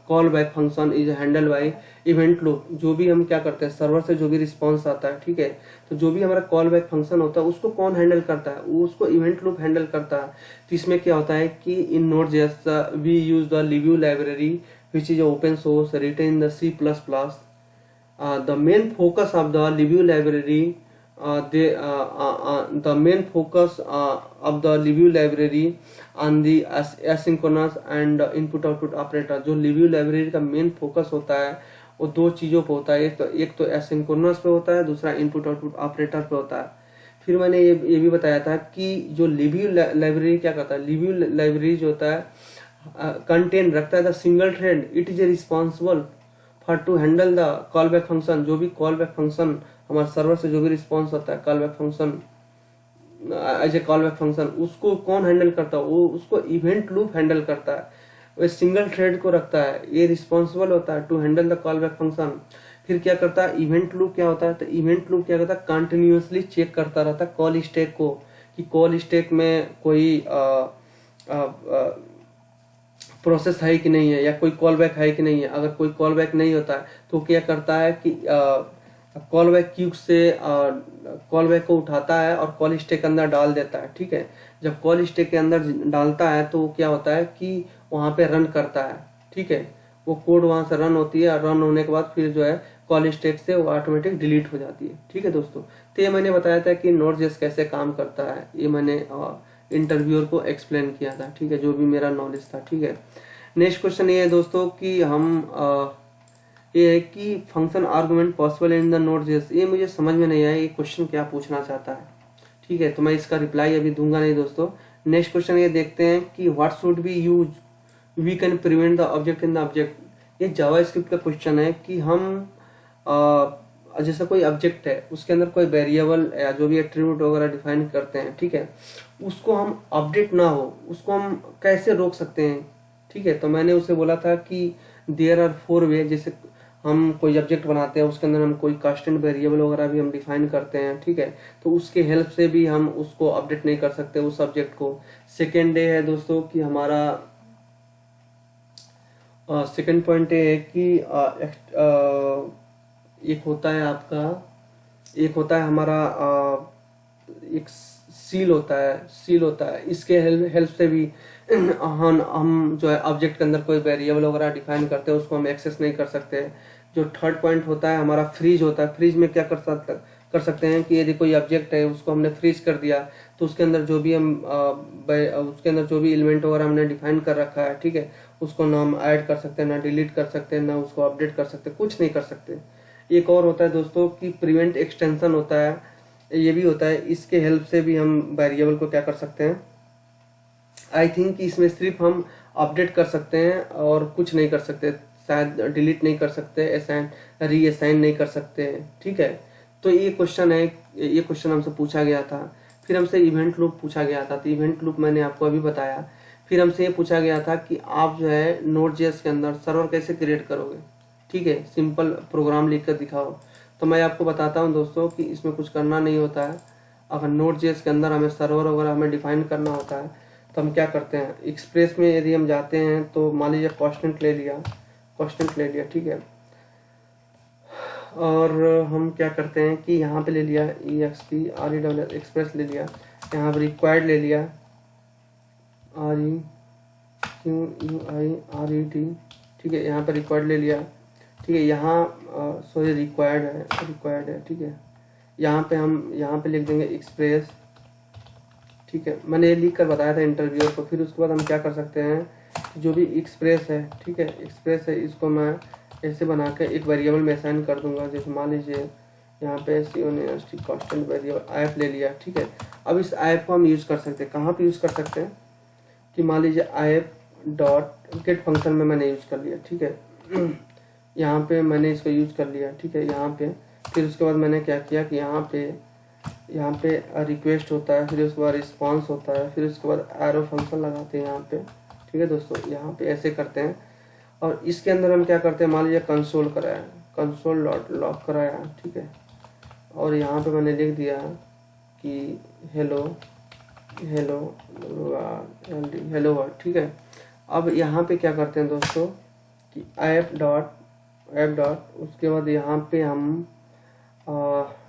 callback function is handled by event loop। जो भी हम क्या करते हैं, सर्वर से जो भी रिस्पॉन्स आता है, ठीक है, तो जो भी हमारा callback फंक्शन होता है उसको कौन हैंडल करता है, उसको इवेंट लूप हैंडल करता है। तो इसमें क्या होता है कि in Node.js we use the Livu library which is open source written in the C++। the main focus of the Livu library the main focus of the Livu library on the asynchronous and input output operator। जो Livu library का मेन फोकस होता है वो दो चीज़ों पे होता है, एक तो एसिंक्रोनस पे होता है, दूसरा इनपुट आउटपुट ऑपरेटर पे होता है। फिर मैंने ये भी बताया था कि जो लिव्यू लाइब्रेरी क्या करता है, लिव्यू लाइब्रेरी जो होता है कंटेन रखता है the single thread, it is responsible for to handle the call back function. जो भी कॉल बैक फंक्शन हमारे सर्वर से जो भी रिस्पॉन्स होता है call back function as a call back function, उसको कौन हैंडल करता है, वो उसको इवेंट लूप हैंडल करता है, वो सिंगल थ्रेड को रखता है, ये रिस्पॉन्सिबल होता है to handle the call back function. फिर क्या करता है, इवेंट लूप क्या होता है, तो इवेंट लूप क्या करता है, कंटिन्यूअसली चेक करता रहता है कॉल स्टैक को कि कॉल स्टैक में कोई प्रोसेस है कि नहीं है, या कोई कॉल बैक है कि नहीं है। अगर कोई कॉल बैक नहीं होता है तो क्या करता है कि कॉल बैक क्यू से कॉल बैक को उठाता है और कॉल स्टैक के अंदर डाल देता है। ठीक है, जब कॉल स्टैक के अंदर डालता है तो क्या होता है कि वहां पे रन करता है। ठीक है, वो कोड वहां से रन होती है और रन होने के बाद फिर जो है कॉल स्टैक से वो ऑटोमेटिक डिलीट हो जाती है। ठीक है दोस्तों, तो ये मैंने बताया था कि नोड.जेएस कैसे काम करता है, ये मैंने इंटरव्यूअर को एक्सप्लेन किया था। ठीक है, जो भी मेरा नॉलेज था। ठीक है, नेक्स्ट क्वेश्चन ये है दोस्तों कि हम ये है कि function argument possible in the Node js. ये मुझे समझ में नहीं आया ये क्वेश्चन क्या पूछना चाहता है। ठीक है, तो मैं इसका रिप्लाई अभी दूंगा नहीं दोस्तों। नेक्स्ट क्वेश्चन ये देखते हैं कि what should be use we can prevent the object in the object. ये जावास्क्रिप्ट का क्वेश्चन है कि हम जैसा कोई ऑब्जेक्ट है उसके अंदर कोई वेरिएबल या जो भी एट्रीब्यूट वगैरह डिफाइन करते हैं, ठीक है, उसको हम अपडेट ना हो उसको हम कैसे रोक सकते हैं। ठीक है, तो मैंने उसे बोला था कि देयर आर 4 वे। जैसे हम कोई ऑब्जेक्ट बनाते हैं उसके अंदर हम कोई कांस्टेंट वेरिएबल वगैरह भी हम डिफाइन करते हैं। ठीक है, तो उसके हेल्प से भी हम उसको अपडेट नहीं कर सकते उस ऑब्जेक्ट को। सेकेंड डे है दोस्तों कि हमारा सेकेंड पॉइंट ये है कि एक होता है आपका, एक होता है हमारा एक सील होता है। इसके हेल्प से भी हम जो है ऑब्जेक्ट के अंदर कोई वेरिएबल वगैरह डिफाइन करते हैं उसको हम एक्सेस नहीं कर सकते। जो थर्ड पॉइंट होता है हमारा फ्रीज होता है। फ्रीज में क्या कर सकते हैं कि यदि कोई ऑब्जेक्ट है उसको हमने फ्रीज कर दिया तो उसके अंदर जो भी एलिमेंट वगैरह हमने डिफाइन कर रखा है, ठीक है, उसको ना हम ऐड कर सकते हैं, ना डिलीट कर सकते हैं, ना उसको अपडेट कर सकते, कुछ नहीं कर सकते। एक और होता है दोस्तों कि प्रिवेंट एक्सटेंशन होता है, ये भी होता है। इसके हेल्प से भी हम वेरिएबल को क्या कर सकते हैं, आई थिंक कि इसमें सिर्फ हम अपडेट कर सकते हैं और कुछ नहीं कर सकते, शायद डिलीट नहीं कर सकते, असाइन रीअसाइन नहीं कर सकते। ठीक है, तो ये क्वेश्चन हमसे पूछा गया था। फिर हमसे इवेंट लूप पूछा गया था, तो इवेंट लूप मैंने आपको अभी बताया। फिर हमसे ये पूछा गया था कि आप जो है नोड.जेएस के अंदर सर्वर कैसे क्रिएट करोगे। ठीक है, सिंपल प्रोग्राम लिख कर दिखाओ। तो मैं आपको बताता हूँ दोस्तों कि इसमें कुछ करना नहीं होता है। अगर नोड.जेएस के अंदर हमें सर्वर वगैरह हमें डिफाइन करना होता है तो हम क्या करते हैं, एक्सप्रेस में यदि हम जाते हैं तो मान लीजिए कांस्टेंट ले लिया, ठीक है, और हम क्या करते हैं कि यहाँ पे ले लिया EXP एक्सप्रेस ले लिया, यहाँ पर रिक्वायर्ड ले लिया REQUIRED, ठीक है, यहाँ पर रिक्वायर्ड ले लिया। ठीक है, यहाँ सॉरी रिक्वायर्ड है। ठीक है, यहाँ पे लिख देंगे एक्सप्रेस। ठीक है, मैंने ये लिख कर बताया था इंटरव्यूअर को। फिर उसके बाद हम क्या कर सकते हैं, जो भी एक्सप्रेस है, ठीक है, एक्सप्रेस है, इसको मैं ऐसे बना के एक वेरिएबल में असाइन कर दूंगा। जैसे मान लीजिए यहाँ पे कांस्टेंट वेरिएबल ऐप ले लिया। ठीक है, अब इस ऐप को हम यूज कर सकते हैं, कहाँ पे यूज कर सकते हैं कि मान लीजिए ऐप डॉट गेट फंक्शन में मैंने यूज कर लिया। ठीक है, यहाँ पे मैंने इसको यूज कर लिया। ठीक है, यहाँ पे फिर उसके बाद मैंने क्या किया कि यहाँ पे रिक्वेस्ट होता है, फिर उसके बाद रिस्पॉन्स होता है, फिर उसके बाद एरो फंक्शन लगाते हैं यहाँ पे। ठीक है दोस्तों, यहाँ पे ऐसे करते हैं। और इसके अंदर हम क्या करते हैं, मान लीजिए कंसोल डॉट लॉग कराया। ठीक है, और यहाँ पे मैंने लिख दिया कि हेलो वर्ल्ड। ठीक है, अब यहाँ पे क्या करते हैं दोस्तों कि ऐप डॉट उसके बाद यहाँ पे हम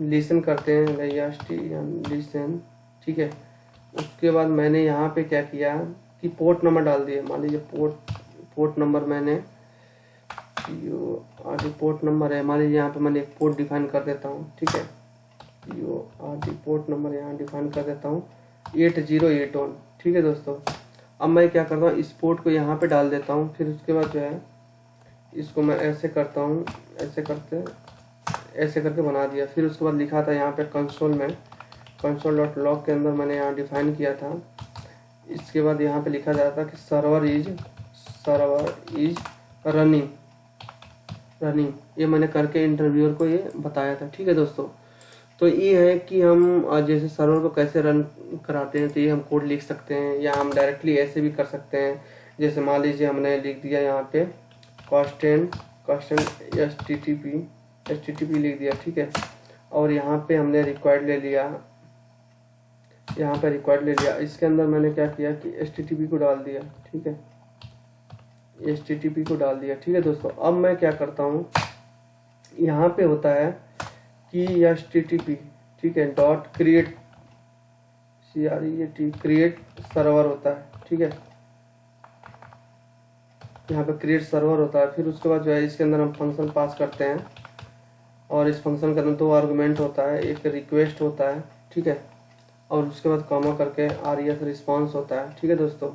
लिसन करते हैं, लिसन। ठीक है, उसके बाद मैंने यहाँ पे क्या किया कि पोर्ट नंबर डाल दिया। मान लीजिए पोर्ट नंबर मैंने पोर्ट नंबर है, मान लीजिए यहाँ पे मैंने एक पोर्ट डिफाइन कर देता हूँ। ठीक है, PORT पोर्ट नंबर यहाँ डिफाइन कर देता हूँ 8081। ठीक है दोस्तों, अब मैं क्या करता हूँ, इस पोर्ट को यहाँ पे डाल देता हूँ। फिर उसके बाद जो है इसको मैं ऐसे करता हूँ, ऐसे करके बना दिया। फिर उसके बाद लिखा था यहाँ पे कंसोल में, console.log के अंदर मैंने यहाँ डिफाइन किया था। इसके बाद यहाँ पे लिखा जाता कि सर्वर इज रनिंग, ये मैंने करके इंटरव्यूअर को ये बताया था। ठीक है दोस्तों, तो ये है कि हम जैसे सर्वर को कैसे रन कराते हैं, तो ये हम कोड लिख सकते हैं या हम डायरेक्टली ऐसे भी कर सकते हैं। जैसे मान लीजिए हमने लिख दिया यहाँ पे constant HTTP लिख दिया। ठीक है, और यहाँ पे हमने रिक्वायर्ड ले लिया, इसके अंदर मैंने क्या किया कि HTTP को डाल दिया। ठीक है, HTTP को डाल दिया। ठीक है दोस्तों, अब मैं क्या करता हूँ, यहाँ पे होता है कि HTTP, ठीक है, डॉट क्रिएट क्रिएट सर्वर होता है। ठीक है, यहाँ पे क्रिएट सर्वर होता है। फिर उसके बाद जो है इसके अंदर हम फंक्शन पास करते हैं, और इस फंक्शन के अंदर 2 आर्गुमेंट होता है, एक रिक्वेस्ट होता है। ठीक है, और उसके बाद कॉमा करके RES रिस्पॉन्स होता है। ठीक है दोस्तों,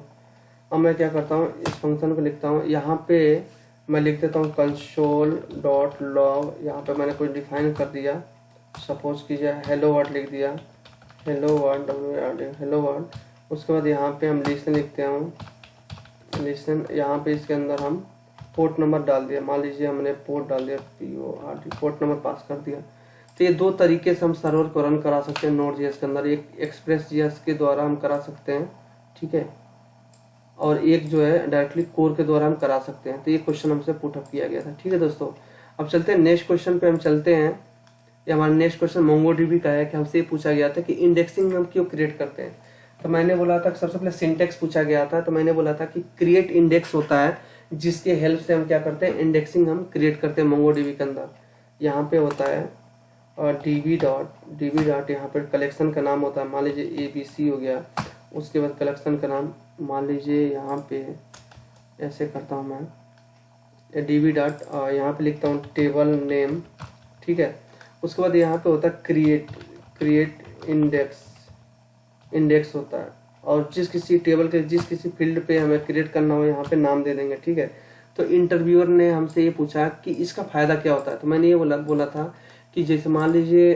अब मैं क्या करता हूँ, इस फंक्शन को लिखता हूँ, यहाँ पे मैं लिख देता हूँ console.log। यहाँ पे मैंने कुछ डिफाइन कर दिया, सपोज कीजिए हेलो वर्ड लिख दिया, हेलो वर्ड। उसके बाद यहाँ पे हम लिसन लिखते हैं, यहाँ पे इसके अंदर हम पोर्ट नंबर डाल दिया। मान लीजिए हमने पोर्ट डाल दिया PORT, पोर्ट नंबर पास कर दिया। तो ये 2 तरीके से हम सर्वर को रन करा सकते हैं Node.js के अंदर। एक Express.js के द्वारा हम करा सकते हैं, ठीक है, और एक जो है डायरेक्टली कोर के द्वारा हम करा सकते हैं। तो ये क्वेश्चन हमसे पुटअप किया गया था। ठीक है दोस्तों, अब चलते हैं नेक्स्ट क्वेश्चन पे। हम चलते हैं, ये हमारा नेक्स्ट क्वेश्चन MongoDB का है कि हमसे ये पूछा गया था कि इंडेक्सिंग हम क्यों क्रिएट करते हैं। तो मैंने बोला था सबसे पहले सिंटेक्स पूछा गया था, तो मैंने बोला था कि क्रिएट इंडेक्स होता है जिसके हेल्प से हम क्या करते हैं, इंडेक्सिंग हम क्रिएट करते हैं MongoDB के अंदर। यहाँ पे होता है और DB डॉट यहाँ पे कलेक्शन का नाम होता है, मान लीजिए ABC हो गया। उसके बाद कलेक्शन का नाम मान लीजिए यहाँ पे ऐसे करता हूँ मैं, DB डॉट यहाँ पे लिखता हूँ टेबल नेम। ठीक है, उसके बाद यहाँ पे होता है क्रिएट इंडेक्स होता है, और जिस किसी टेबल के जिस किसी फील्ड पे हमें क्रिएट करना हो यहाँ पे नाम दे देंगे। ठीक है, तो इंटरव्यूअर ने हमसे ये पूछा कि इसका फायदा क्या होता है। तो मैंने ये बोला था कि जैसे मान लीजिए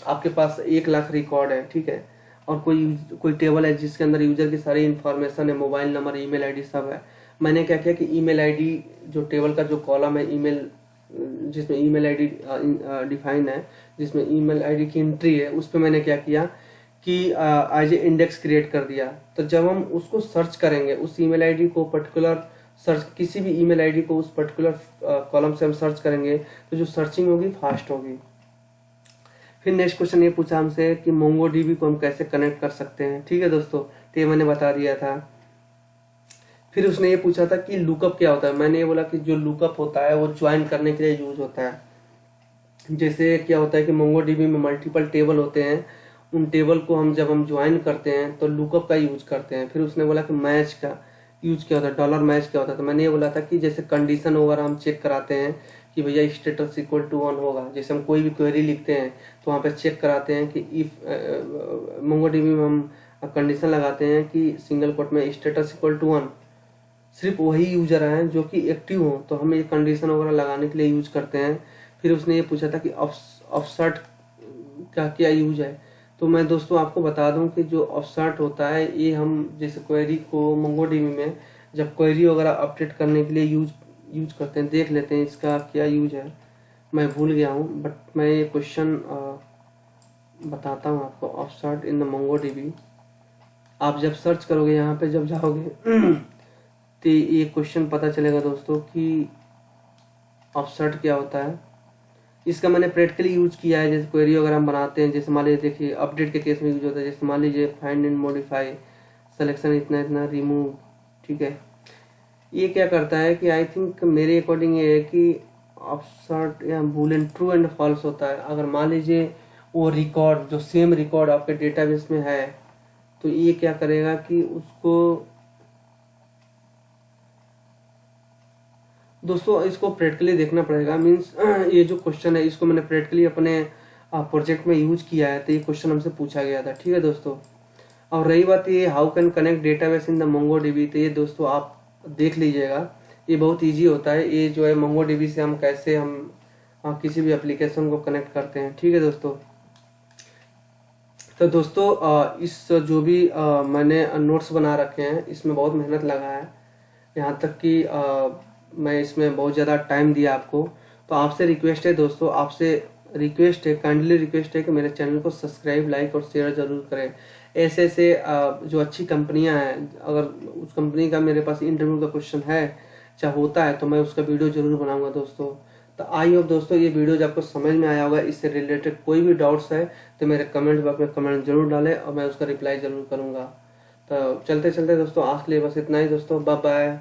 आपके पास 1 लाख रिकॉर्ड है, ठीक है, और कोई टेबल है जिसके अंदर यूजर की सारी इंफॉर्मेशन है, मोबाइल नंबर, ईमेल आईडी सब है। मैंने क्या किया कि ईमेल आईडी जो टेबल का जो कॉलम है, ईमेल जिसमें ईमेल आईडी डिफाइन है, जिसमें ईमेल आईडी की एंट्री है, उस पर मैंने क्या किया कि एज ए इंडेक्स क्रिएट कर दिया। तो जब हम उसको सर्च करेंगे, उस ईमेल आईडी को पर्टिकुलर सर्च, किसी भी ईमेल आईडी को उस पर्टिकुलर कॉलम से हम सर्च करेंगे तो जो सर्चिंग होगी फास्ट होगी। फिर नेक्स्ट क्वेश्चन ये पूछा हमसे कि MongoDB को हम कैसे कनेक्ट कर सकते हैं। ठीक है दोस्तों, तो ये मैंने बता दिया था। फिर उसने ये पूछा था कि लुकअप क्या होता है। मैंने ये बोला कि जो लुकअप होता है वो ज्वाइन करने के लिए यूज होता है। जैसे क्या होता है कि MongoDB में मल्टीपल टेबल होते हैं, उन टेबल को जब हम ज्वाइन करते हैं तो लुकअप का यूज करते हैं। फिर उसने बोला कि मैच का यूज क्या होता है, डॉलर मैच क्या होता है। तो मैंने ये बोला था कि जैसे कंडीशन वगैरह हम चेक कराते हैं कि भैया स्टेटस इक्वल टू 1 होगा। जैसे हम कोई भी क्वेरी लिखते हैं तो वहाँ पे चेक कराते हैं कि इफ MongoDB में हम कंडीशन लगाते हैं कि सिंगल कोट में स्टेटस इक्वल टू 1। सिर्फ वही यूजर हैं जो कि एक्टिव हो, तो हम ये कंडीशन वगैरह लगाने के लिए यूज करते हैं। फिर उसने ये पूछा था कि ऑफसेट का क्या यूज है। तो मैं दोस्तों आपको बता दूं कि जो ऑफसेट होता है ये हम जैसे क्वेरी को MongoDB में जब क्वेरी वगैरह अपडेट करने के लिए यूज करते हैं। देख लेते हैं इसका क्या यूज है, मैं भूल गया हूँ, बट मैं ये क्वेश्चन बताता हूँ आपको। ऑफसेट इन द MongoDB आप जब सर्च करोगे, यहाँ पे जब जाओगे तो ये क्वेश्चन पता चलेगा दोस्तों कि ऑफसेट क्या होता है। इसका मैंने प्रैक्टिकली यूज किया है। जैसे क्वेरी वगैरह हम बनाते हैं, जैसे मान लीजिए देखिए अपडेट के केस में यूज होता है। जैसे मान लीजिए फाइंड एंड मॉडिफाई, सिलेक्शन इतना रिमूव। ठीक है, ये क्या करता है कि आई थिंक मेरे अकॉर्डिंग ये है कि ऑफसेट या बूलियन ट्रू एंड फॉल्स होता है। अगर मान लीजिए वो रिकॉर्ड जो सेम रिकॉर्ड आपके डेटाबेस में है, तो ये क्या करेगा कि उसको दोस्तों इसको प्रैक्टिकली देखना पड़ेगा। मींस ये जो क्वेश्चन है इसको मैंने प्रैक्टिकली अपने प्रोजेक्ट में यूज किया है, तो ये क्वेश्चन हमसे पूछा गया था। ठीक है दोस्तों, और रही बात ये how can connect database in the MongoDB, तो ये दोस्तों आप देख लीजिएगा, ये बहुत इजी होता है। ये जो है मोंगोडीबी से हम कैसे किसी भी एप्लीकेशन को कनेक्ट करते हैं। ठीक है दोस्तों, तो दोस्तों इस जो भी मैंने नोट्स बना रखे हैं इसमें बहुत मेहनत लगा है, यहाँ तक कि मैं इसमें बहुत ज़्यादा टाइम दिया आपको। तो आपसे रिक्वेस्ट है दोस्तों, आपसे रिक्वेस्ट है, काइंडली रिक्वेस्ट है कि मेरे चैनल को सब्सक्राइब, लाइक और शेयर जरूर करें। ऐसे ऐसे जो अच्छी कंपनियां हैं, अगर उस कंपनी का मेरे पास इंटरव्यू का क्वेश्चन है चाहे होता है तो मैं उसका वीडियो जरूर बनाऊंगा दोस्तों। तो आई होप दोस्तों ये वीडियो जब आपको समझ में आया होगा। इससे रिलेटेड कोई भी डाउट्स है तो मेरे कमेंट बॉक्स में कमेंट जरूर डालें और मैं उसका रिप्लाई जरूर करूंगा। तो चलते चलते दोस्तों आज के लिए बस इतना ही दोस्तों, बाय बाय।